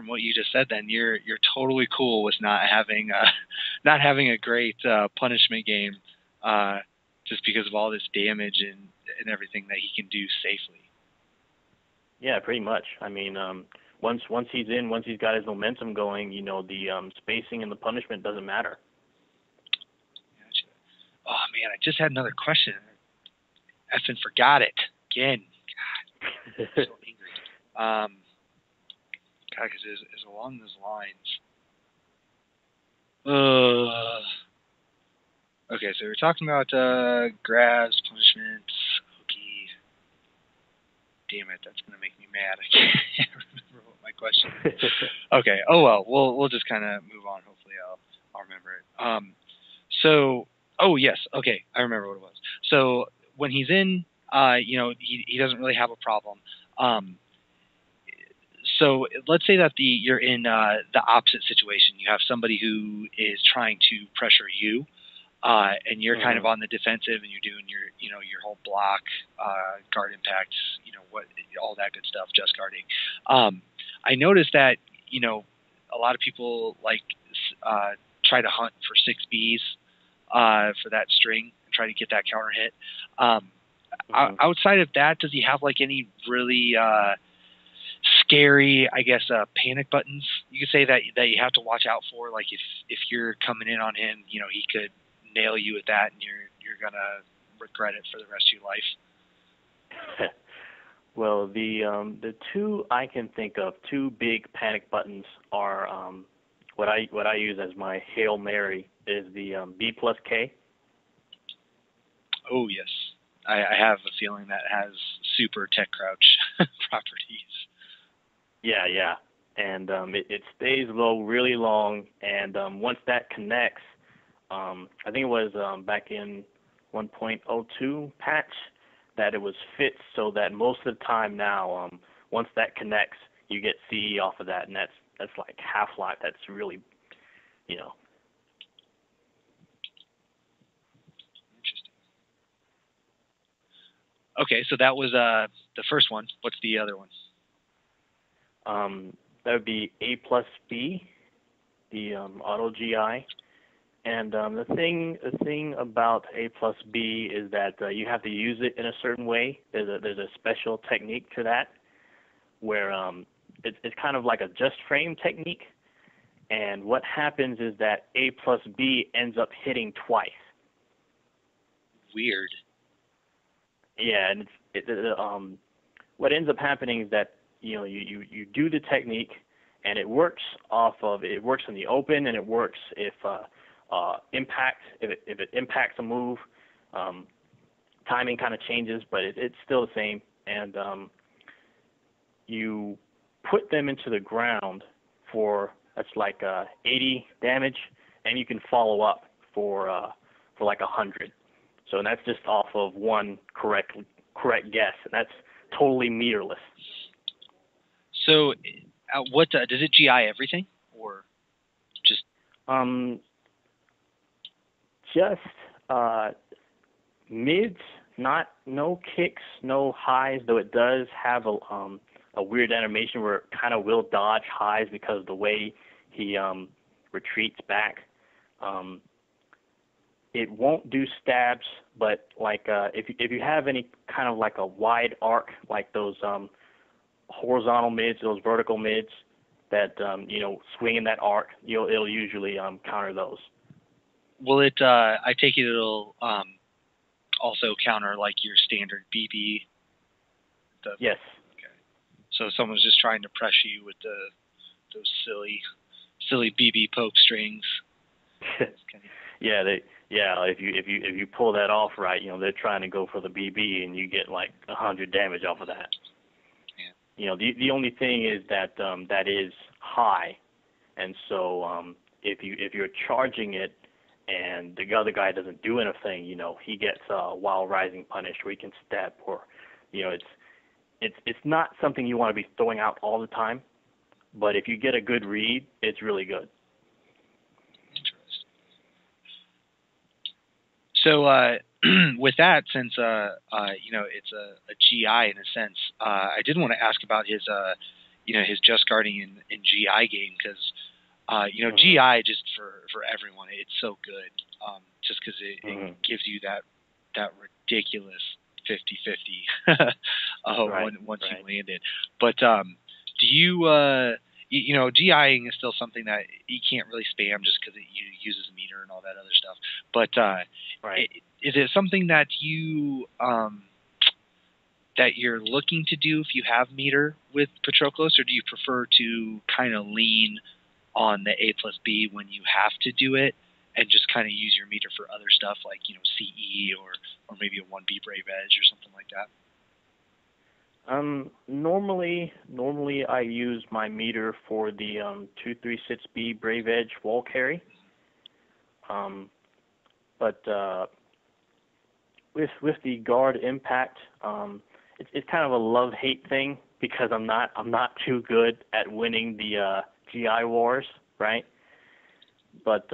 what you just said, then you're totally cool with not having a great punishment game, just because of all this damage and everything that he can do safely. Yeah, pretty much. I mean, once he's in, once he's got his momentum going, the spacing and the punishment doesn't matter. Gotcha. Oh man, I just had another question. I effing forgot it again. God, I'm so angry. God, because it's along those lines. Okay, so we're talking about grabs, punishments. Okay. Damn it, that's gonna make me mad. I can't remember what my question is. Okay. Oh well, we'll just kind of move on. Hopefully, I'll remember it. So, oh yes, okay, I remember what it was. So when he's in, he doesn't really have a problem. So let's say that you're in the opposite situation. You have somebody who is trying to pressure you, and you're kind of on the defensive, and you're doing your whole block, guard impacts, all that good stuff, just guarding. I noticed that a lot of people try to hunt for 6Bs for that string and try to get that counter hit. Outside of that, does he have like any really scary, I guess, panic buttons you could say that you have to watch out for? Like if you're coming in on him, he could nail you with that, and you're gonna regret it for the rest of your life. Well, the two I can think of, two big panic buttons are what I use as my Hail Mary is the B+K. Oh yes, I have a feeling that has super tech crouch properties. Yeah, and it stays low really long, and once that connects, I think it was back in 1.02 patch that it was fixed so that most of the time now, once that connects, you get CE off of that, and that's like Half-Life. That's really, Interesting. Okay, so that was the first one. What's the other one? That would be A+B, the auto GI. And the thing about A+B is that you have to use it in a certain way. There's a special technique to that, where it's kind of like a just frame technique. And what happens is that A+B ends up hitting twice. Weird. Yeah, and what ends up happening is that you do the technique, and it works in the open, and it works if it impacts a move. Timing kind of changes, but it's still the same. And you put them into the ground that's like 80 damage, and you can follow up for like 100. So that's just off of one correct guess, and that's totally meterless. So, what does it GI everything, or just? Just mids, no kicks, no highs. Though it does have a weird animation where it kind of will dodge highs because of the way he retreats back. It won't do stabs, but like if you have any kind of like a wide arc, like those horizontal mids, those vertical mids that swing in that arc, it'll usually counter those. Will it? I take it it'll also counter like your standard BB. Yes. Okay. So if someone's just trying to press you with those silly BB poke strings. Yeah, if you pull that off right, they're trying to go for the BB, and you get like 100 damage off of that. Yeah. The only thing is that that is high, and so if you're charging it, and the other guy doesn't do anything, he gets Wild Rising punish, where he can step, or it's not something you want to be throwing out all the time, but if you get a good read, it's really good. So with that, since it's a GI in a sense, I did want to ask about his his Just Guarding in GI game, because GI just for everyone, it's so good, just because it gives you that ridiculous 50-50 once you land it. But do you GIing is still something that you can't really spam just because it uses meter and all that other stuff. But is it something that you're looking to do if you have meter with Patroklos, or do you prefer to kind of lean on the A+B when you have to do it, and just kind of use your meter for other stuff like CE or maybe a 1B Brave Edge or something like that? Normally I use my meter for the 236B Brave Edge wall carry. But with the guard impact, it's kind of a love-hate thing, because I'm not too good at winning the GI wars, right? But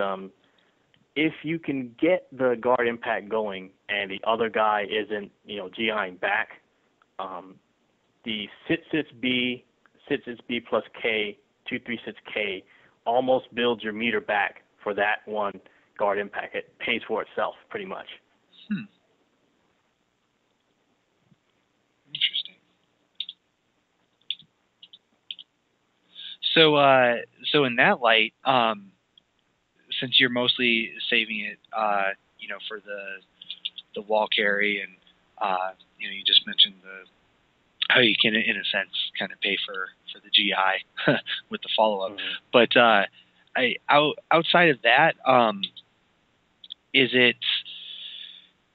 if you can get the guard impact going and the other guy isn't GIing back, the Sit-Sits-B plus K, 236K, almost builds your meter back for that one guard impact. It pays for itself pretty much. Interesting. So in that light, since you're mostly saving it, for the wall carry, and you just mentioned how you can, in a sense, kind of pay for the GI with the follow-up. But outside of that, is it,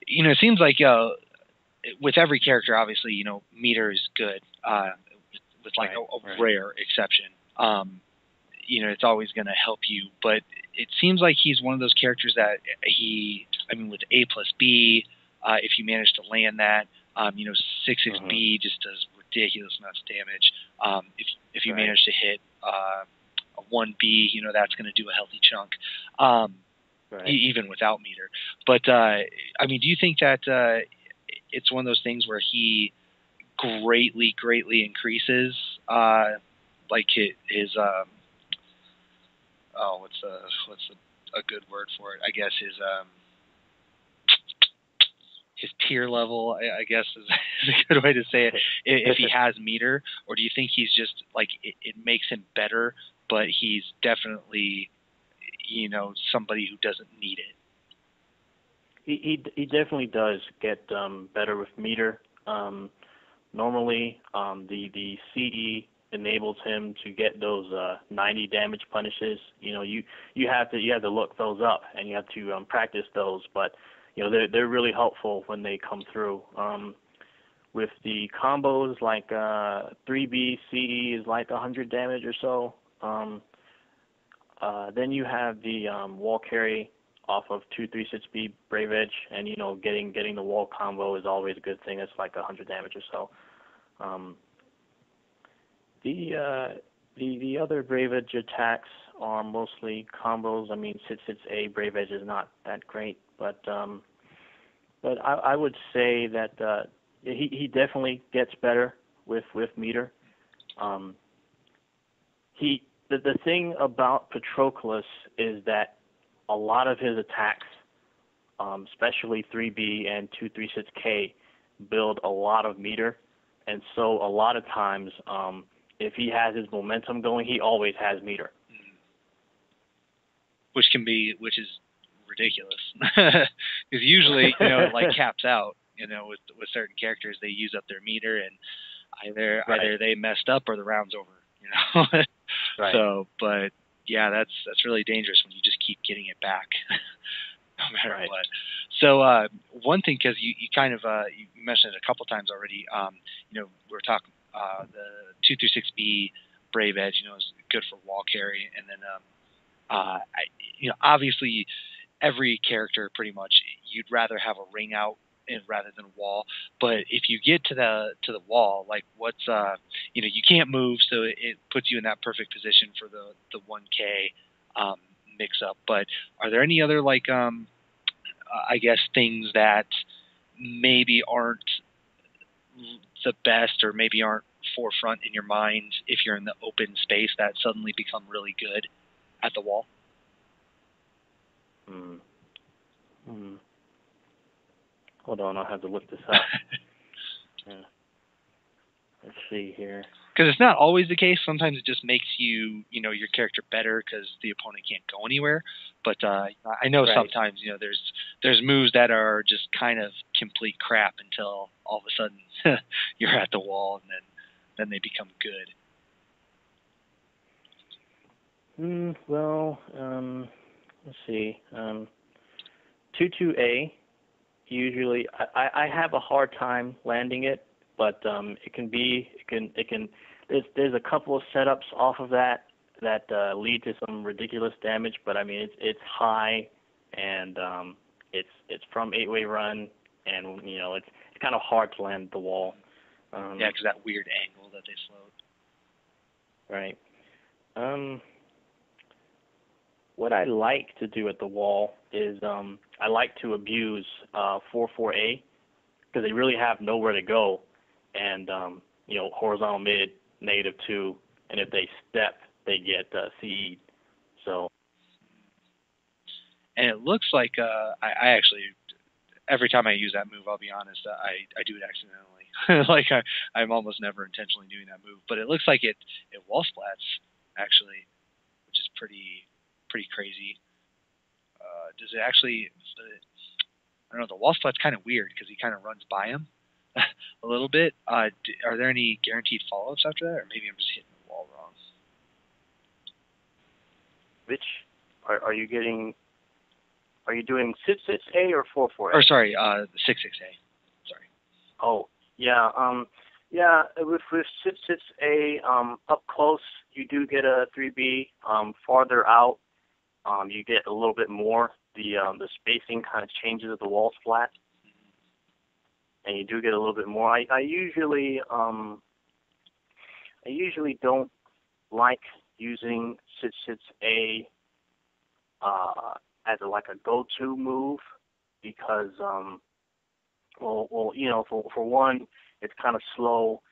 it seems like with every character, obviously, meter is good, with like a rare exception. It's always going to help you, but it seems like he's one of those characters that with A+B, if you manage to land that, 6B just does ridiculous amounts of damage. If you manage to hit a 1B, that's going to do a healthy chunk, even without meter. But do you think that it's one of those things where he greatly increases like his what's a good word for it? I guess his tier level, I guess is a good way to say it, if he has meter? Or do you think he's just like it makes him better, but he's definitely somebody who doesn't need it? He definitely does get better with meter. Normally, the CE enables him to get those 90 damage punishes. You have to look those up, and you have to practice those. But they're really helpful when they come through. With the combos, like 3B CE is like 100 damage or so. Then you have the wall carry off of 236B Brave Edge, and getting the wall combo is always a good thing. It's like 100 damage or so. The other Brave Edge attacks are mostly combos. I mean, A Brave Edge is not that great, but I would say that he definitely gets better with meter. The thing about Patroklos is that a lot of his attacks, especially 3B and 236K, build a lot of meter, and so a lot of times, if he has his momentum going, he always has meter. Which is ridiculous, because usually it like caps out. With certain characters, they use up their meter, and either they messed up or the round's over. Right. So, but yeah, that's really dangerous when you just keep getting it back, no matter what. So, one thing, because you kind of you mentioned it a couple times already. We're talking the 236B Brave Edge. Is good for wall carry, and then obviously every character pretty much you'd rather have a ring out rather than a wall. But if you get to the wall, like what's you can't move, so it puts you in that perfect position for the 1K mix up. But are there any other I guess things that maybe aren't the best or maybe aren't forefront in your mind if you're in the open space that suddenly become really good at the wall? Hold on, I'll have to look this up. Yeah. Let's see here. Because it's not always the case. Sometimes it just makes your character better because the opponent can't go anywhere. But I know sometimes there's moves that are just kind of complete crap until all of a sudden you're at the wall, and then they become good. Let's see. 22A. Usually, I have a hard time landing it, but there's a couple of setups off of that lead to some ridiculous damage. But I mean, it's high, and it's from 8-way run, and it's kind of hard to land the wall. Yeah, because that weird angle that they float. Right. What I like to do at the wall is I like to abuse 4-4A because they really have nowhere to go, and horizontal mid -2, and if they step, they get CE'd. So. And it looks like I actually every time I use that move, I'll be honest, I do it accidentally. I'm almost never intentionally doing that move, but it looks like it wall splats actually, which is pretty crazy. Does it actually? I don't know. The wall splat's kind of weird because he kind of runs by him a little bit. Are there any guaranteed follow-ups after that, or maybe I'm just hitting the wall wrong? Which are you getting? Are you doing 6-6A or 4-4A? Or sorry, 6-6A. Sorry. Oh yeah. With 6-6A up close, you do get a 3B. Farther out, you get a little bit more. The spacing kind of changes at the wall splat, and you do get a little bit more. I usually don't like using 6-6A as a go-to move because for one, it's kind of slow,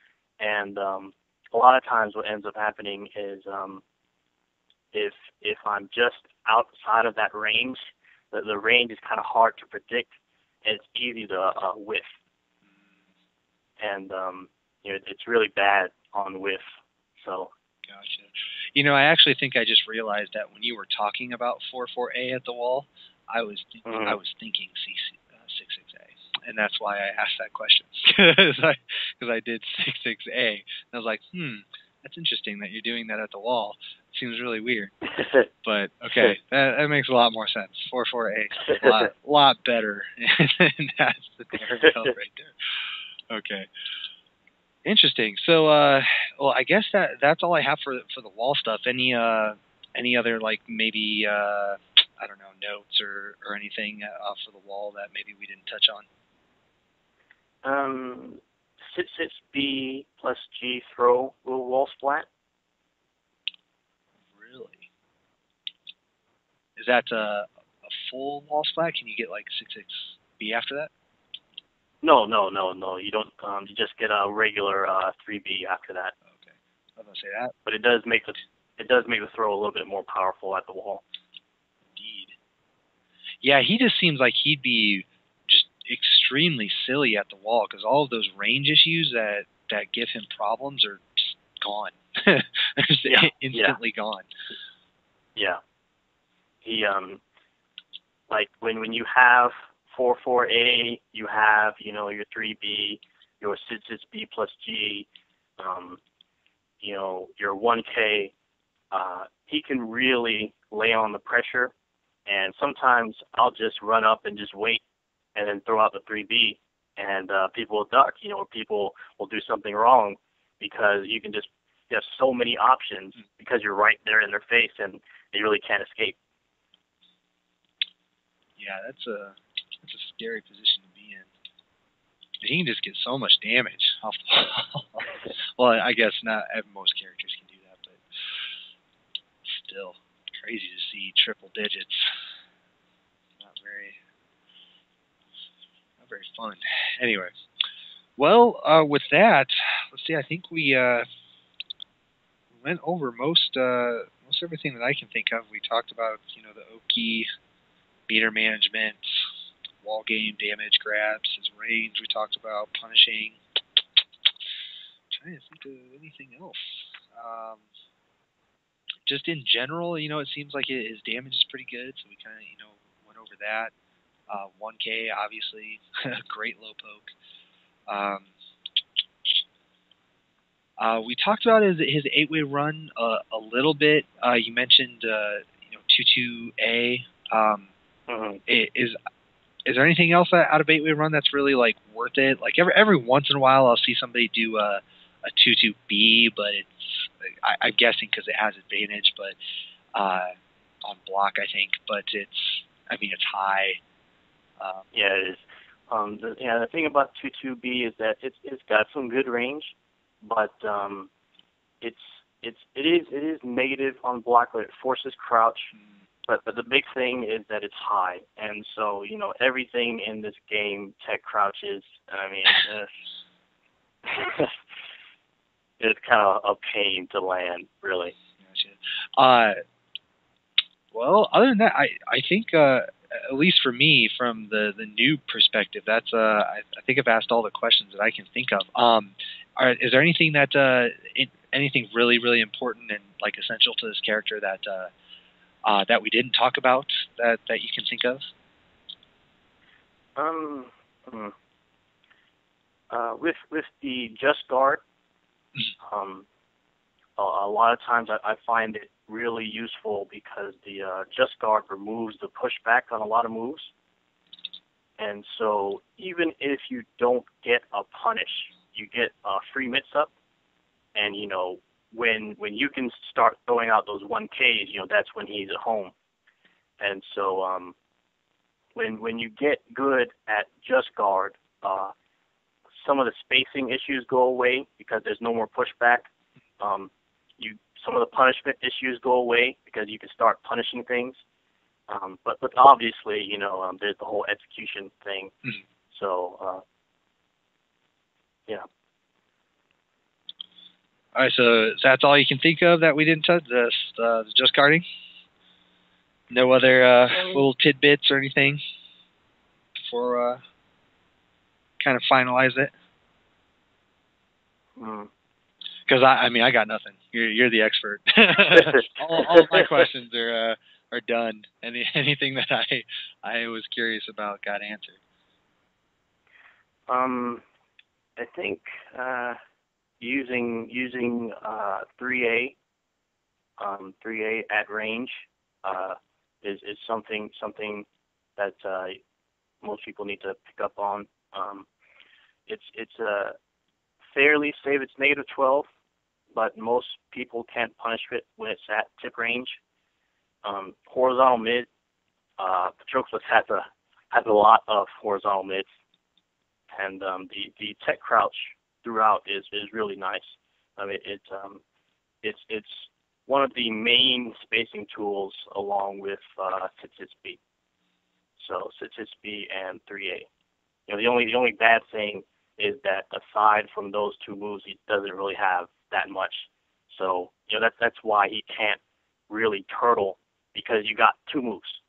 and a lot of times what ends up happening is if I'm just outside of that range, the range is kind of hard to predict, and it's easy to whiff. And it's really bad on whiff. So. Gotcha. I actually think I just realized that when you were talking about 4-4A at the wall, I was thinking 6-6A. and that's why I asked that question because I did 6-6A, and I was like, that's interesting that you're doing that at the wall. It seems really weird, but okay, that makes a lot more sense. 4-4A, a lot better, and that's the difference right there. Okay. Interesting. So, well, I guess that's all I have for the wall stuff. Any other, like, maybe I don't know, notes or anything for the wall that maybe we didn't touch on? Sit B plus G throw little wall splat. Really? Is that a full wall splat? Can you get like 6-6B after that? No. You don't. You just get a regular 3B after that. Okay, I was gonna say that. But it does make the throw a little bit more powerful at the wall. Indeed. Yeah, he just seems like he'd be just extremely silly at the wall because all of those range issues that give him problems are just gone. They're just instantly gone. Yeah. He like when you have 4-4A, you have, your 3B, your 6-6B plus G, your 1K. He can really lay on the pressure, and sometimes I'll just run up and just wait and then throw out the 3B, and people will duck, or people will do something wrong because you have so many options because you're right there in their face and they really can't escape. Yeah, that's a scary position to be in. He can just get so much damage off the wall. Well, I guess not most characters can do that, but still crazy to see triple digits. Not very fun. Anyway, well, with that, let's see. I think we went over most everything that I can think of. We talked about the Oki meter management, wall game, damage, grabs, his range. We talked about punishing. I'm trying to think of anything else. Just in general, it seems like his damage is pretty good, so we kind of went over that. 1K, obviously, great low poke. We talked about his 8-way run a little bit. You mentioned 2-2A. Is there anything else out of 8-way run that's really like worth it? Like every once in a while, I'll see somebody do a 2-2B, but I'm guessing because it has advantage, but on block, I think. But it's high. Yeah, it is. The thing about 2-2B is that it's got some good range, but it is negative on block, but it forces crouch. But the big thing is that it's high, and so everything in this game tech crouches. It's kind of a pain to land, really. Gotcha. Well, other than that, I think at least for me, from the new perspective, that's I think I've asked all the questions that I can think of. Is there anything anything really really important and like essential to this character that we didn't talk about that you can think of? With the Just Guard, a lot of times I find it really useful because the Just Guard removes the pushback on a lot of moves. And so even if you don't get a punish, you get a free mix-up. And, when you can start throwing out those 1Ks, that's when he's at home. And so when you get good at Just Guard, some of the spacing issues go away because there's no more pushback. Some of the punishment issues go away because you can start punishing things. But obviously, there's the whole execution thing. Mm-hmm. So, yeah. All right, so that's all you can think of that we didn't touch? The Just Guarding? No other little tidbits or anything before kind of finalize it? Because I got nothing. You're the expert. all of my questions are done. Anything that I was curious about got answered. I think using 3A 3A at range is something that most people need to pick up on. It's fairly safe. It's -12, but most people can't punish it when it's at tip range. Horizontal mid, Patroklos has a lot of horizontal mids, and the tech crouch throughout is really nice. I mean, it's one of the main spacing tools along with SoulCast. So SoulCast and 3A. The only bad thing is that aside from those two moves, he doesn't really have that much. So that's why he can't really turtle, because you got two moves.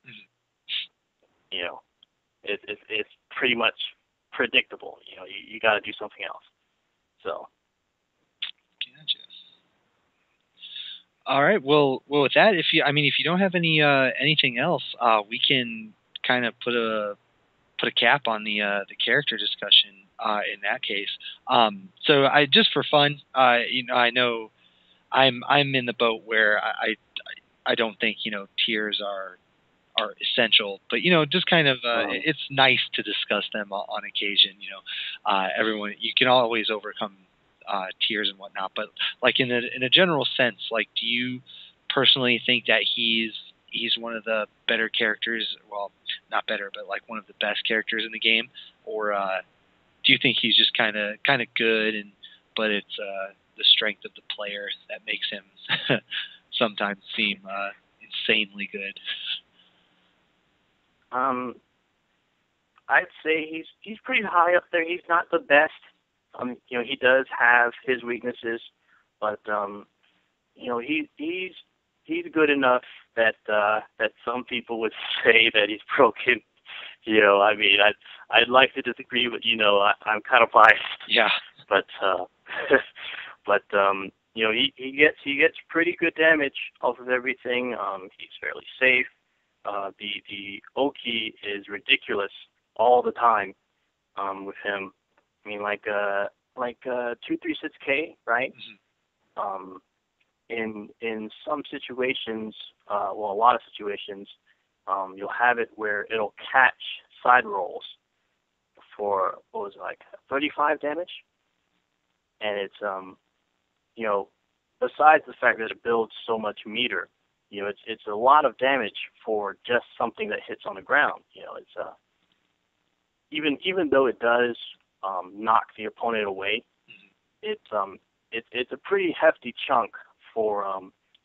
It's pretty much predictable. You got to do something else. So. Gotcha. All right. Well, with that, if you don't have anything else, we can kind of put a cap on the character discussion in that case. So I just for fun, I know I'm in the boat where I don't think tiers are essential, but just kind of it's nice to discuss them on occasion. Everyone, you can always overcome tiers and whatnot, but like in a general sense, like, do you personally think that he's one of the better characters? Well, not better, but like one of the best characters in the game, or do you think he's just kind of good, but it's the strength of the player that makes him sometimes seem insanely good? I'd say he's pretty high up there. He's not the best. He does have his weaknesses, but he's good enough that some people would say that he's broken. I'd like to disagree, but I'm kind of biased. Yeah. But he gets pretty good damage off of everything. He's fairly safe. The Oki is ridiculous all the time with him. I mean, like 236K, right? Mm-hmm. In some situations, a lot of situations, you'll have it where it'll catch side rolls for 35 damage, and it's besides the fact that it builds so much meter, it's a lot of damage for just something that hits on the ground. It's even though it does knock the opponent away, it's a pretty hefty chunk for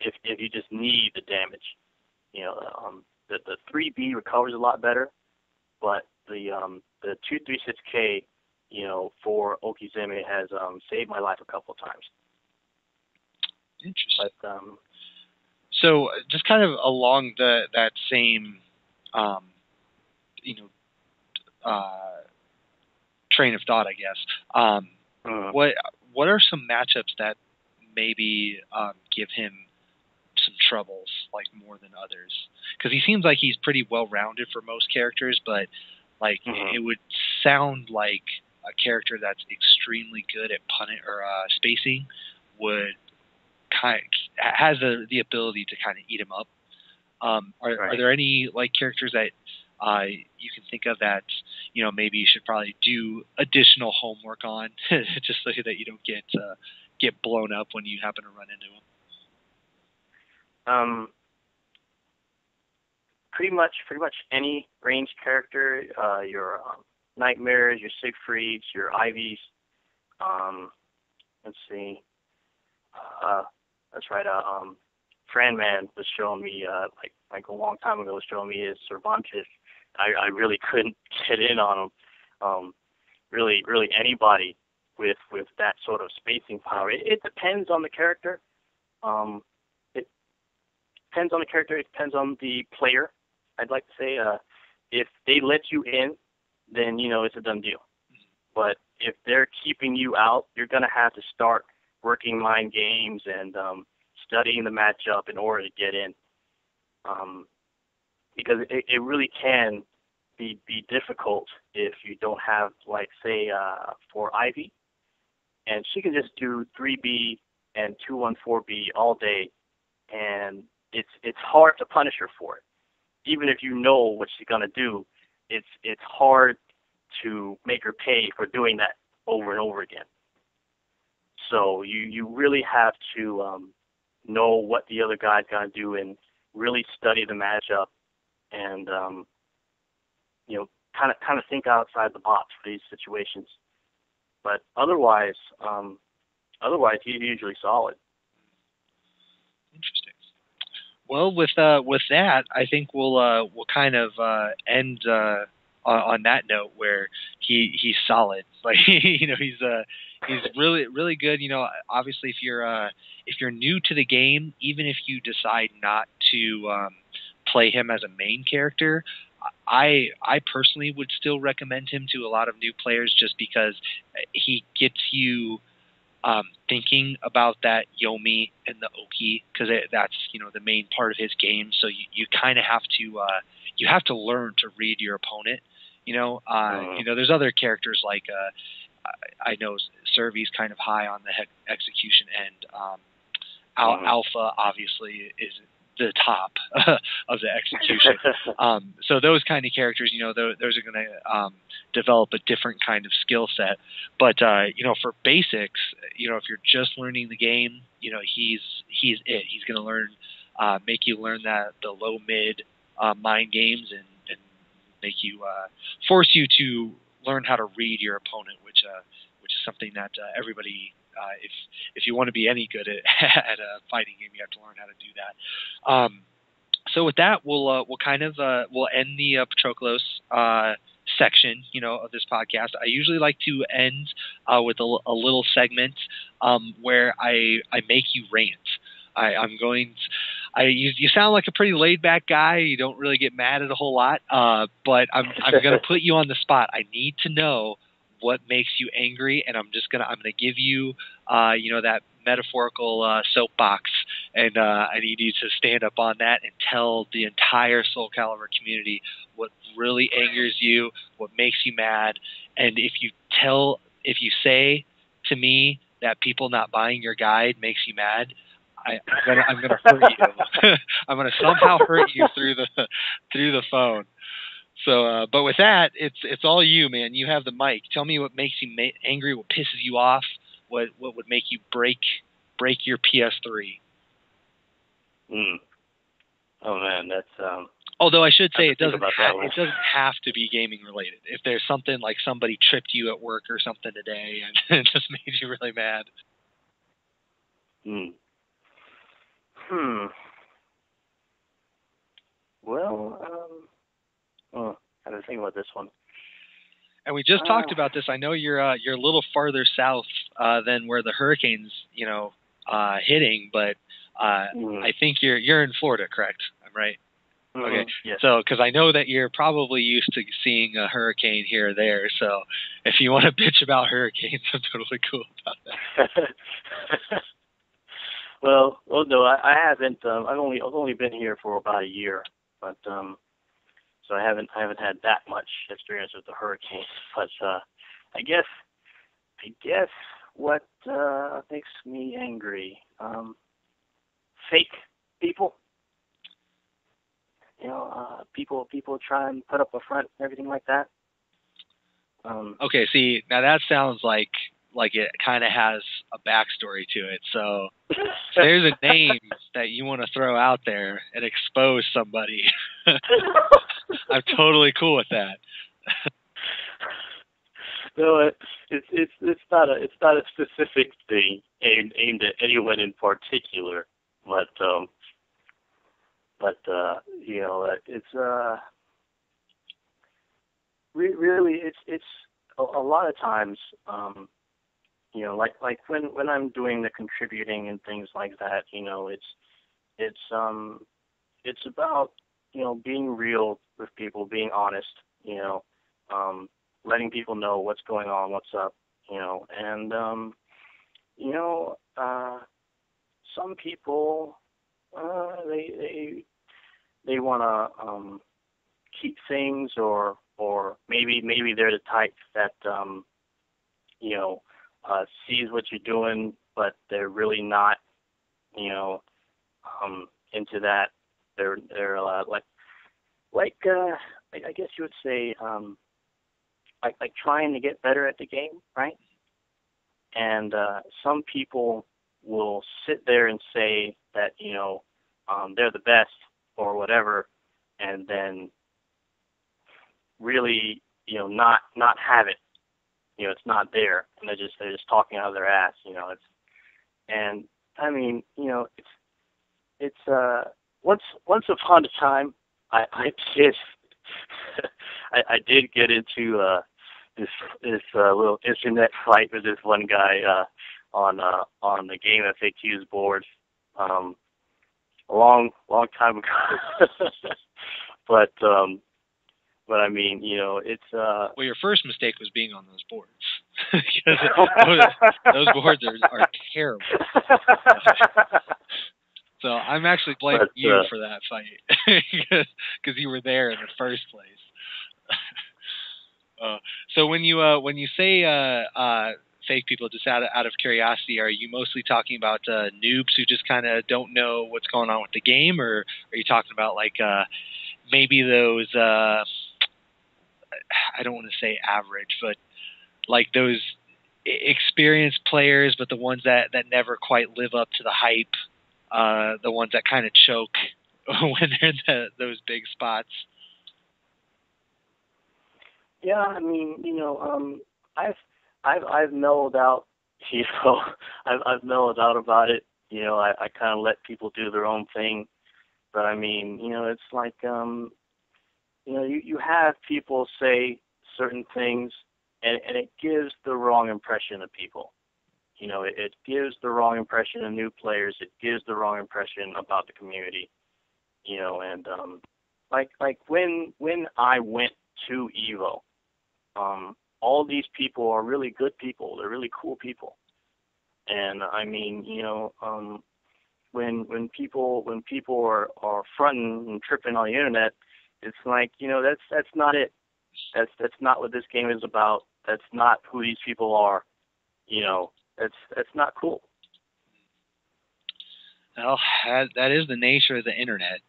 if you just need the damage. The 3B recovers a lot better, but the 236K, for Okizeme has saved my life a couple of times. Interesting. But so just kind of along that same train of thought, I guess. What are some matchups that maybe give him some troubles, like more than others? Because he seems like he's pretty well rounded for most characters, but like it would sound like a character that's extremely good at spacing would has the ability to kind of eat him up. Are there any like characters that you can think of that maybe you should probably do additional homework on just so that you don't get blown up when you happen to run into them? Pretty much any ranged character, your Nightmares, your Siegfrieds, your Ivies. Let's see. That's right. Franman was showing me like a long time ago, was showing me his Cervantes. I really couldn't get in on him. Really anybody with that sort of spacing power. It depends on the character. It depends on the character. It depends on the player. I'd like to say, if they let you in, then it's a done deal. But if they're keeping you out, you're gonna have to start working mind games and studying the matchup in order to get in. Because it really can be difficult if you don't have, like, say, for Ivy, and she can just do 3B and 214B all day, and it's hard to punish her for it. Even if you know what she's gonna do, it's hard to make her pay for doing that over and over again. So you really have to know what the other guy's gonna do and really study the matchup, and kind of think outside the box for these situations. But otherwise he's usually solid. Interesting. Well, with that, I think we'll kind of end on that note where he's solid. Like he's really good. Obviously, if you're new to the game, even if you decide not to play him as a main character, I personally would still recommend him to a lot of new players, just because he gets you thinking about that Yomi and the Oki, because that's the main part of his game. So you kind of have to learn to read your opponent. There's other characters like I know Survey's kind of high on the execution end. Alpha obviously is the top of the execution. So those kind of characters, those are going to develop a different kind of skill set. But for basics, if you're just learning the game, he's it. He's going to learn, make you learn that the low mid mind games, and make you force you to learn how to read your opponent, which is something that everybody. If you want to be any good at a fighting game, you have to learn how to do that. So with that, we'll end the Patroklos section, of this podcast. I usually like to end with a little segment where I make you rant. You sound like a pretty laid back guy. You don't really get mad at a whole lot, but I'm going to put you on the spot. I need to know what makes you angry, and I'm gonna give you that metaphorical soapbox, and I need you to stand up on that and tell the entire Soul Calibur community what really angers you, what makes you mad. And if you say to me that people not buying your guide makes you mad, I'm gonna hurt you. I'm gonna somehow hurt you through the phone. So, but with that, it's all you, man. You have the mic. Tell me what makes you angry, what pisses you off, what would make you break your PS3. Oh man, that's. Although I should say it doesn't have to be gaming related. If there's something like somebody tripped you at work or something today and it just made you really mad. Well, I had to think about this one. And we just talked about this. I know you're a little farther south than where the hurricane's hitting, but I think you're in Florida, correct? I'm right. Okay. Yes. So, because I know that you're probably used to seeing a hurricane here or there. So, if you want to bitch about hurricanes, I'm totally cool about that. Well, no, I haven't. I've only been here for about a year, but so I haven't had that much experience with the hurricanes. But I guess what makes me angry, fake people. People try and put up a front and everything like that. Okay, see, now that sounds like it kind of has a backstory to it. So there's a name that you want to throw out there and expose somebody. I'm totally cool with that. No, it's not a specific thing aimed at anyone in particular, but it's really it's a lot of times like when I'm doing the contributing and things like that, it's about being real with people, being honest, letting people know what's going on, what's up, and some people they want to keep things or or maybe they're the type that sees what you're doing, but they're really not, into that. They're I guess you would say like trying to get better at the game, right? And some people will sit there and say that they're the best or whatever, and then really not have it. It's not there, and they're just talking out of their ass. And I mean, it's once upon a time, I did I did get into this little internet fight with this one guy on the Game FAQs board a long time ago. but I mean, it's well, your first mistake was being on those boards. Because those boards are terrible. So I'm actually blaming you for that fight because you were there in the first place. So when you say fake people, just out of curiosity, are you mostly talking about noobs who just kind of don't know what's going on with the game, or are you talking about like maybe those I don't want to say average, but like those experienced players, but the ones that never quite live up to the hype, the ones that kind of choke when they're in those big spots? Yeah, I mean, I've mellowed out, I've mellowed out about it. I kind of let people do their own thing, but I mean, it's like, you have people say certain things, and it gives the wrong impression of people. It gives the wrong impression of new players. It gives the wrong impression about the community. And like when I went to Evo, all these people are really good people. They're really cool people. And I mean, when people are fronting and tripping on the internet, it's like, that's not it. That's not what this game is about. That's not who these people are. That's not cool. Well, that is the nature of the internet.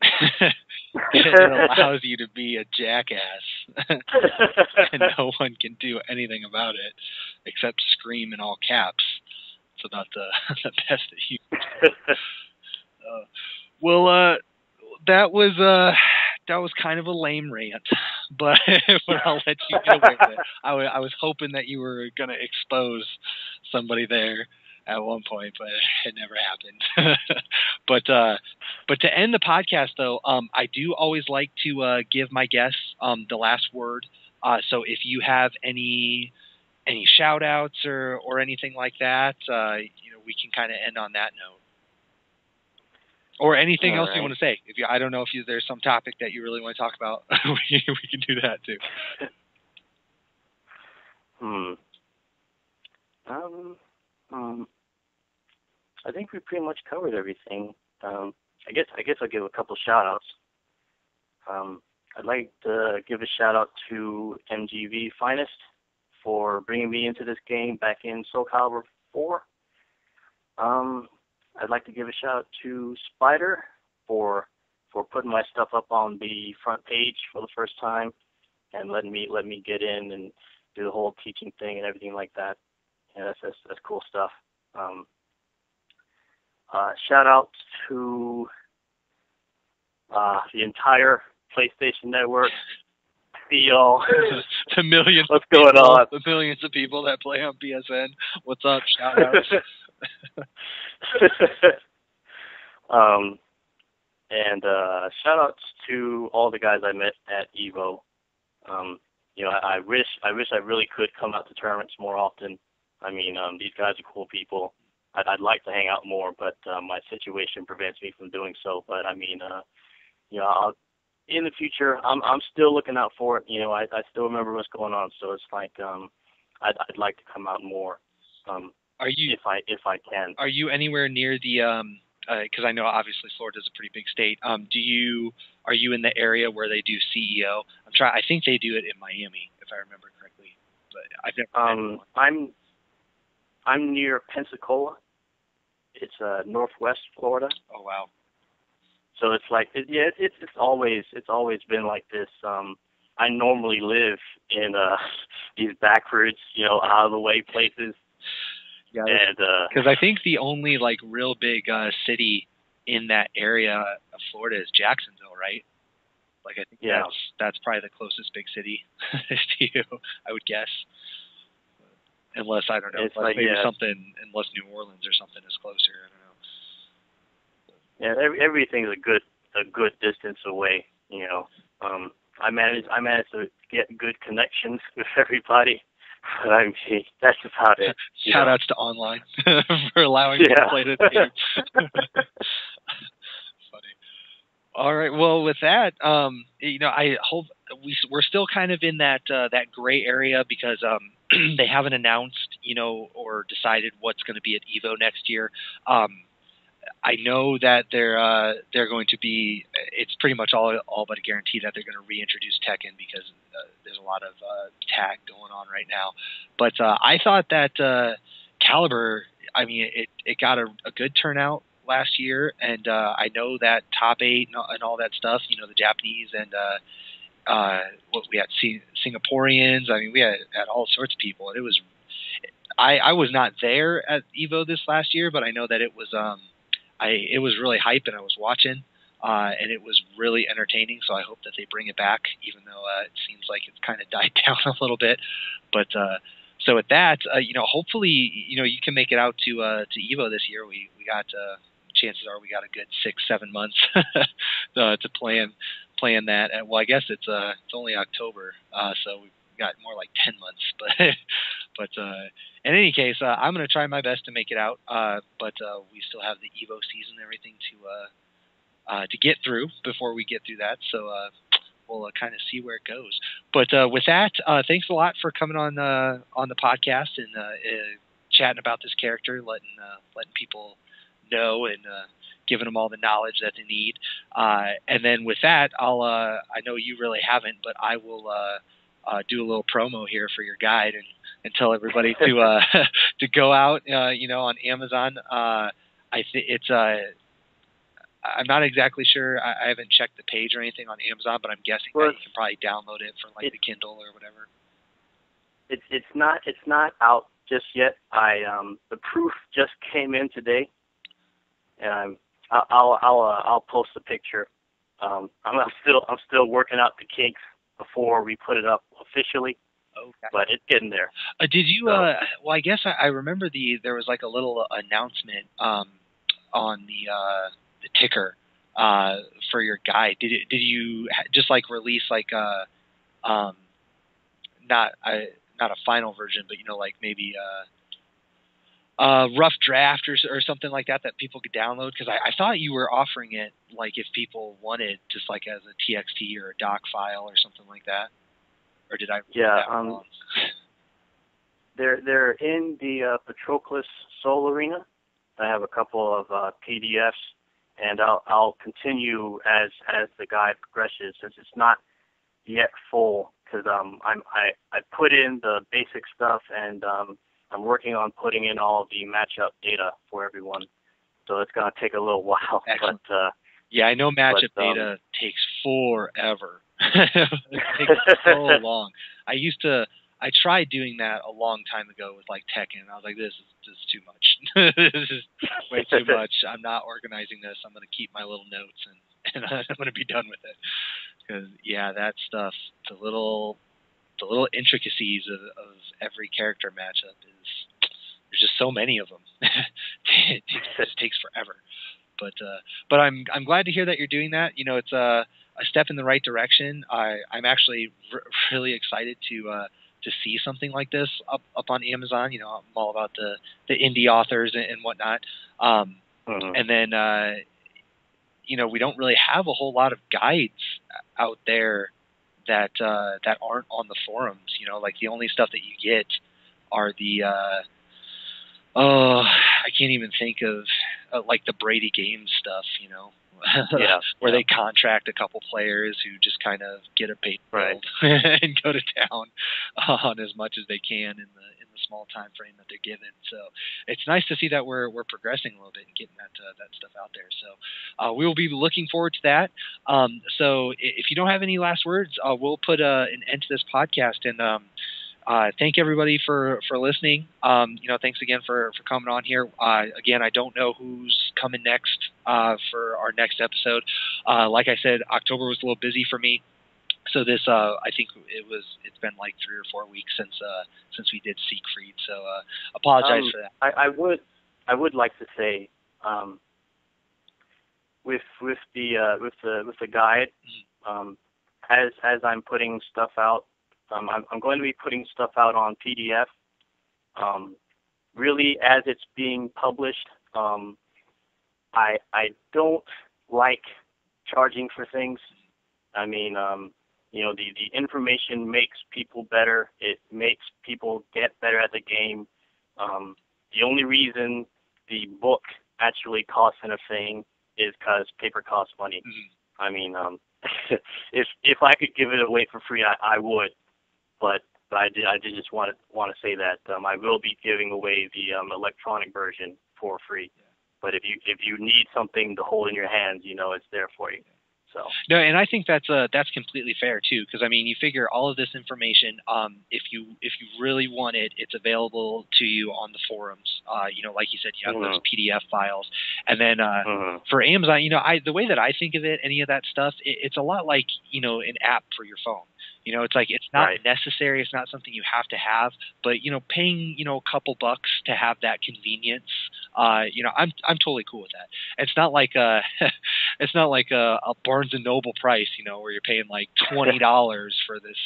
It allows you to be a jackass, and no one can do anything about it except scream in all caps. It's about the best that you can do. That was kind of a lame rant, but I'll let you get away with it. I was hoping that you were going to expose somebody there at one point, but it never happened. But to end the podcast, though, I do always like to give my guests the last word. So if you have any shout outs or anything like that, we can kind of end on that note. Or anything else you want to say. I don't know if there's some topic that you really want to talk about. we can do that too. I think we pretty much covered everything. I guess I'll give a couple shout outs. I'd like to give a shout out to MGV Finest for bringing me into this game back in Soul Calibur 4. I'd like to give a shout out to Spider for putting my stuff up on the front page for the first time and letting me get in and do the whole teaching thing and everything like that. Yeah, that's cool stuff. Shout out to the entire PlayStation Network. See y'all. The millions. What's going on? The millions of people that play on PSN. What's up? Shout outs. And shout outs to all the guys I met at Evo. I wish I really could come out to tournaments more often. I mean, these guys are cool people. I'd like to hang out more, but my situation prevents me from doing so. But I mean, in the future, I'm still looking out for it. I still remember what's going on, so it's like I'd like to come out more. If I can. Are you anywhere near the because I know obviously Florida is a pretty big state. Are you in the area where they do CEO? I think they do it in Miami, if I remember correctly, but I've never been to one. I'm near Pensacola. It's northwest Florida. Oh wow. So it's like it's always been like this. I normally live in these backwoods, out of the way places. Yeah, because I think the only like real big city in that area of Florida is Jacksonville, right? Like I think that's probably the closest big city to you, I would guess. Unless I don't know, unless New Orleans or something is closer. I don't know. Yeah, everything's a good distance away. I managed to get good connections with everybody. But I mean, that's about it. Shout outs to online for allowing me to play the game. Funny. All right. Well, with that, I hope we're still kind of in that gray area because they haven't announced, or decided what's going to be at Evo next year. I know that they're going to be. It's pretty much all but a guarantee that they're going to reintroduce Tekken because there's a lot of tag going on right now. But I thought that Caliber. I mean, it got a good turnout last year, and I know that top 8 and all that stuff. The Japanese and what we had Singaporeans. I mean, we had all sorts of people, and it was. I was not there at Evo this last year, but I know that it was. It was really hype, and I was watching, and it was really entertaining. So I hope that they bring it back, even though it seems like it's kind of died down a little bit. But so with that, hopefully, you can make it out to Evo this year. We got chances are we got a good 6-7 months to plan that. And, well, I guess it's only October, so we've got more like 10 months, but in any case, I'm going to try my best to make it out, but we still have the Evo season and everything to get through before we get through that, so we'll kind of see where it goes. But with that, thanks a lot for coming on the podcast and chatting about this character, letting people know and giving them all the knowledge that they need. And then with that, I know you really haven't, but I will do a little promo here for your guide and tell everybody to to go out, on Amazon. I think it's I'm not exactly sure. I haven't checked the page or anything on Amazon, but I'm guessing that you can probably download it from like the Kindle or whatever. It's not out just yet. The proof just came in today, and I'll post a picture. I'm still working out the kinks before we put it up officially. Okay. But it's getting there. Did you? Well, I guess I remember there was like a little announcement on the ticker for your guide. Did you just like release like not a final version, but like maybe a rough draft or something like that people could download? Because I thought you were offering it like if people wanted just like as a TXT or a doc file or something like that. Or did I? Yeah, they're in the Patroklos Soul Arena. I have a couple of PDFs, and I'll continue as the guide progresses, since it's not yet full. Because I put in the basic stuff, and I'm working on putting in all the matchup data for everyone. So it's going to take a little while. Excellent. But yeah, I know matchup data takes forever. It takes so long. I tried doing that a long time ago with like Tekken. I was like, this is too much. This is way too much. I'm not organizing this. I'm going to keep my little notes and I'm going to be done with it. Because that stuff, the little intricacies of every character matchup there's just so many of them. It takes forever. But I'm glad to hear that you're doing that. It's a step in the right direction. I'm actually really excited to see something like this up on Amazon. I'm all about the indie authors and whatnot. And then we don't really have a whole lot of guides out there that aren't on the forums. Like the only stuff that you get are the I can't even think of like the Brady Games stuff, you know, yeah. where they contract a couple players who just kind of get a paid Right. and go to town on as much as they can in the small time frame that they're given. So it's nice to see that we're progressing a little bit and getting that stuff out there. So we will be looking forward to that. So if you don't have any last words, we'll put an end to this podcast, and thank everybody for listening. Thanks again for coming on here. Again, I don't know who's coming next for our next episode. Like I said, October was a little busy for me. So this, I think it's been like 3 or 4 weeks since we did Siegfried. So apologize for that. I would like to say, with the guide, as I'm putting stuff out, I'm going to be putting stuff out on PDF. Really, as it's being published, I don't like charging for things. I mean, the information makes people better. It makes people get better at the game. The only reason the book actually costs anything is because paper costs money. Mm-hmm. I mean, if I could give it away for free, I would. But I did just want to say that I will be giving away the electronic version for free. Yeah. But if you need something to hold in your hands, it's there for you. So. No, and I think that's completely fair too, because I mean, you figure all of this information, if you really want it, it's available to you on the forums. Like you said, you have those PDF files, and then for Amazon, the way that I think of it, any of that stuff, it's a lot like an app for your phone. It's like it's not necessary. It's not something you have to have, but paying a couple bucks to have that convenience, I'm totally cool with that. It's not like a Barnes and Noble price, where you're paying like $20 for this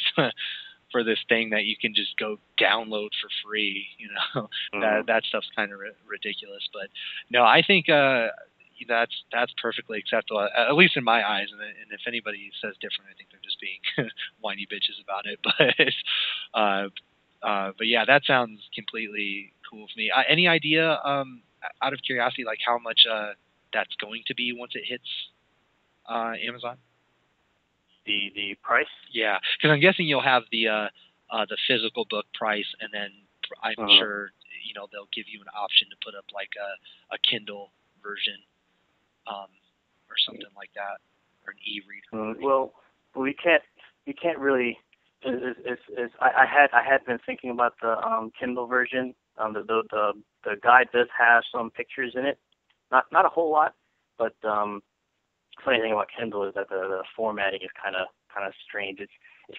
for this thing that you can just go download for free. That stuff's kind of ridiculous. But no, I think that's perfectly acceptable, at least in my eyes. And if anybody says different, I think they're just being whiny bitches about it. But yeah, that sounds completely cool for me. Any idea, out of curiosity, like how much that's going to be once it hits Amazon? The price? Yeah, because I'm guessing you'll have the physical book price, and then I'm sure they'll give you an option to put up like a Kindle version, or something like that, or an e-reader. Well, we can't really. I had been thinking about the Kindle version. The guide does have some pictures in it, not a whole lot, but funny thing about Kindle is that the formatting is kind of strange. It's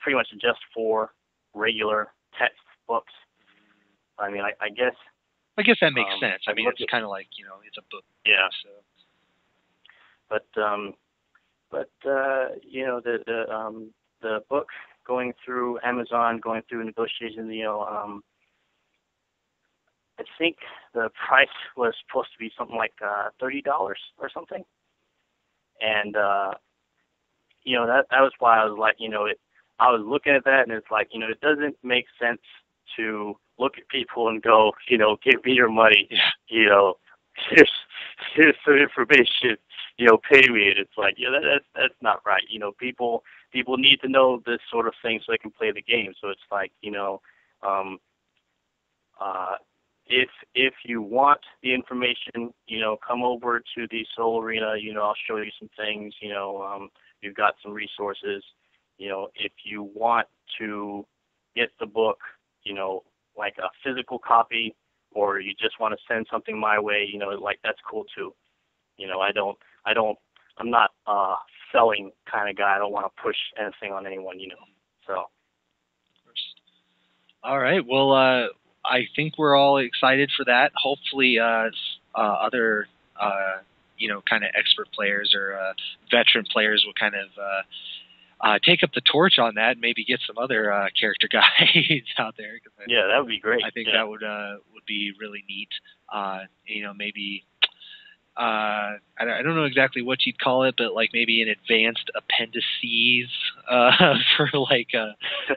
pretty much just for regular text books. I mean, I guess that makes sense. I mean, it's kind of like it's a book. Yeah. So. But the book going through Amazon, going through negotiations, I think the price was supposed to be something like $30 or something. And that was why I was like, I was looking at that, and it's like, it doesn't make sense to look at people and go, give me your money, here's some information, pay me. And it's like, that's not right. People need to know this sort of thing so they can play the game. So it's like, if you want the information, come over to the Soul Arena. I'll show you some things. We've got some resources. If you want to get the book, like a physical copy, or you just want to send something my way, like that's cool too. I'm not a selling kind of guy. I don't want to push anything on anyone, So. All right. Well, I think we're all excited for that. Hopefully, other, kind of expert players or veteran players will kind of take up the torch on that and maybe get some other character guides out there. Yeah, that would be great. I think that would be really neat. Maybe I don't know exactly what you'd call it, but like maybe an advanced appendices for like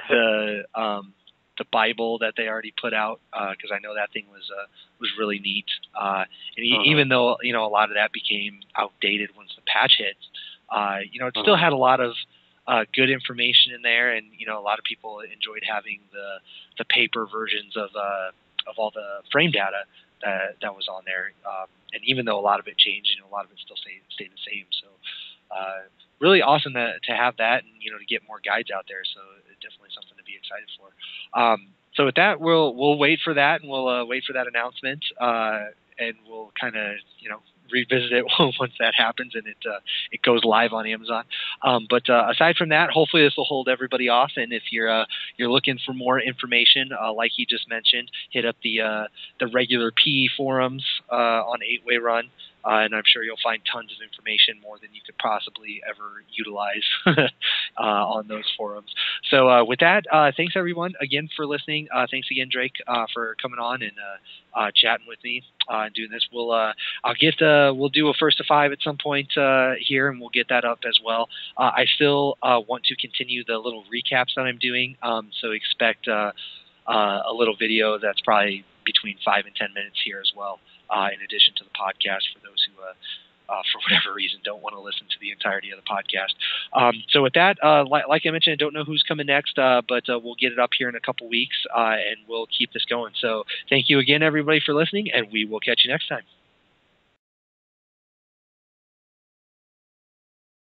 the the Bible that they already put out, because I know that thing was really neat. And even though a lot of that became outdated once the patch hit, it still had a lot of good information in there, and a lot of people enjoyed having the paper versions of all the frame data that was on there. And even though a lot of it changed, a lot of it still stayed the same. So really awesome to have that, and to get more guides out there. So definitely something to be excited for. So with that, we'll wait for that, and we'll wait for that announcement, and we'll kind of revisit it once that happens and it goes live on Amazon. But aside from that, hopefully this will hold everybody off. And if you're looking for more information, like he just mentioned, hit up the regular PE forums on 8-Way Run. And I'm sure you'll find tons of information, more than you could possibly ever utilize on those forums. So with that, thanks everyone again for listening. Thanks again, Drake, for coming on and chatting with me and doing this. We'll do a first to 5 at some point here, and we'll get that up as well. I still want to continue the little recaps that I'm doing, so expect a little video that's probably between 5 and 10 minutes here as well. In addition to the podcast, for those who, for whatever reason, don't want to listen to the entirety of the podcast. So with that, like I mentioned, I don't know who's coming next, but we'll get it up here in a couple weeks, and we'll keep this going. So thank you again, everybody, for listening, and we will catch you next time.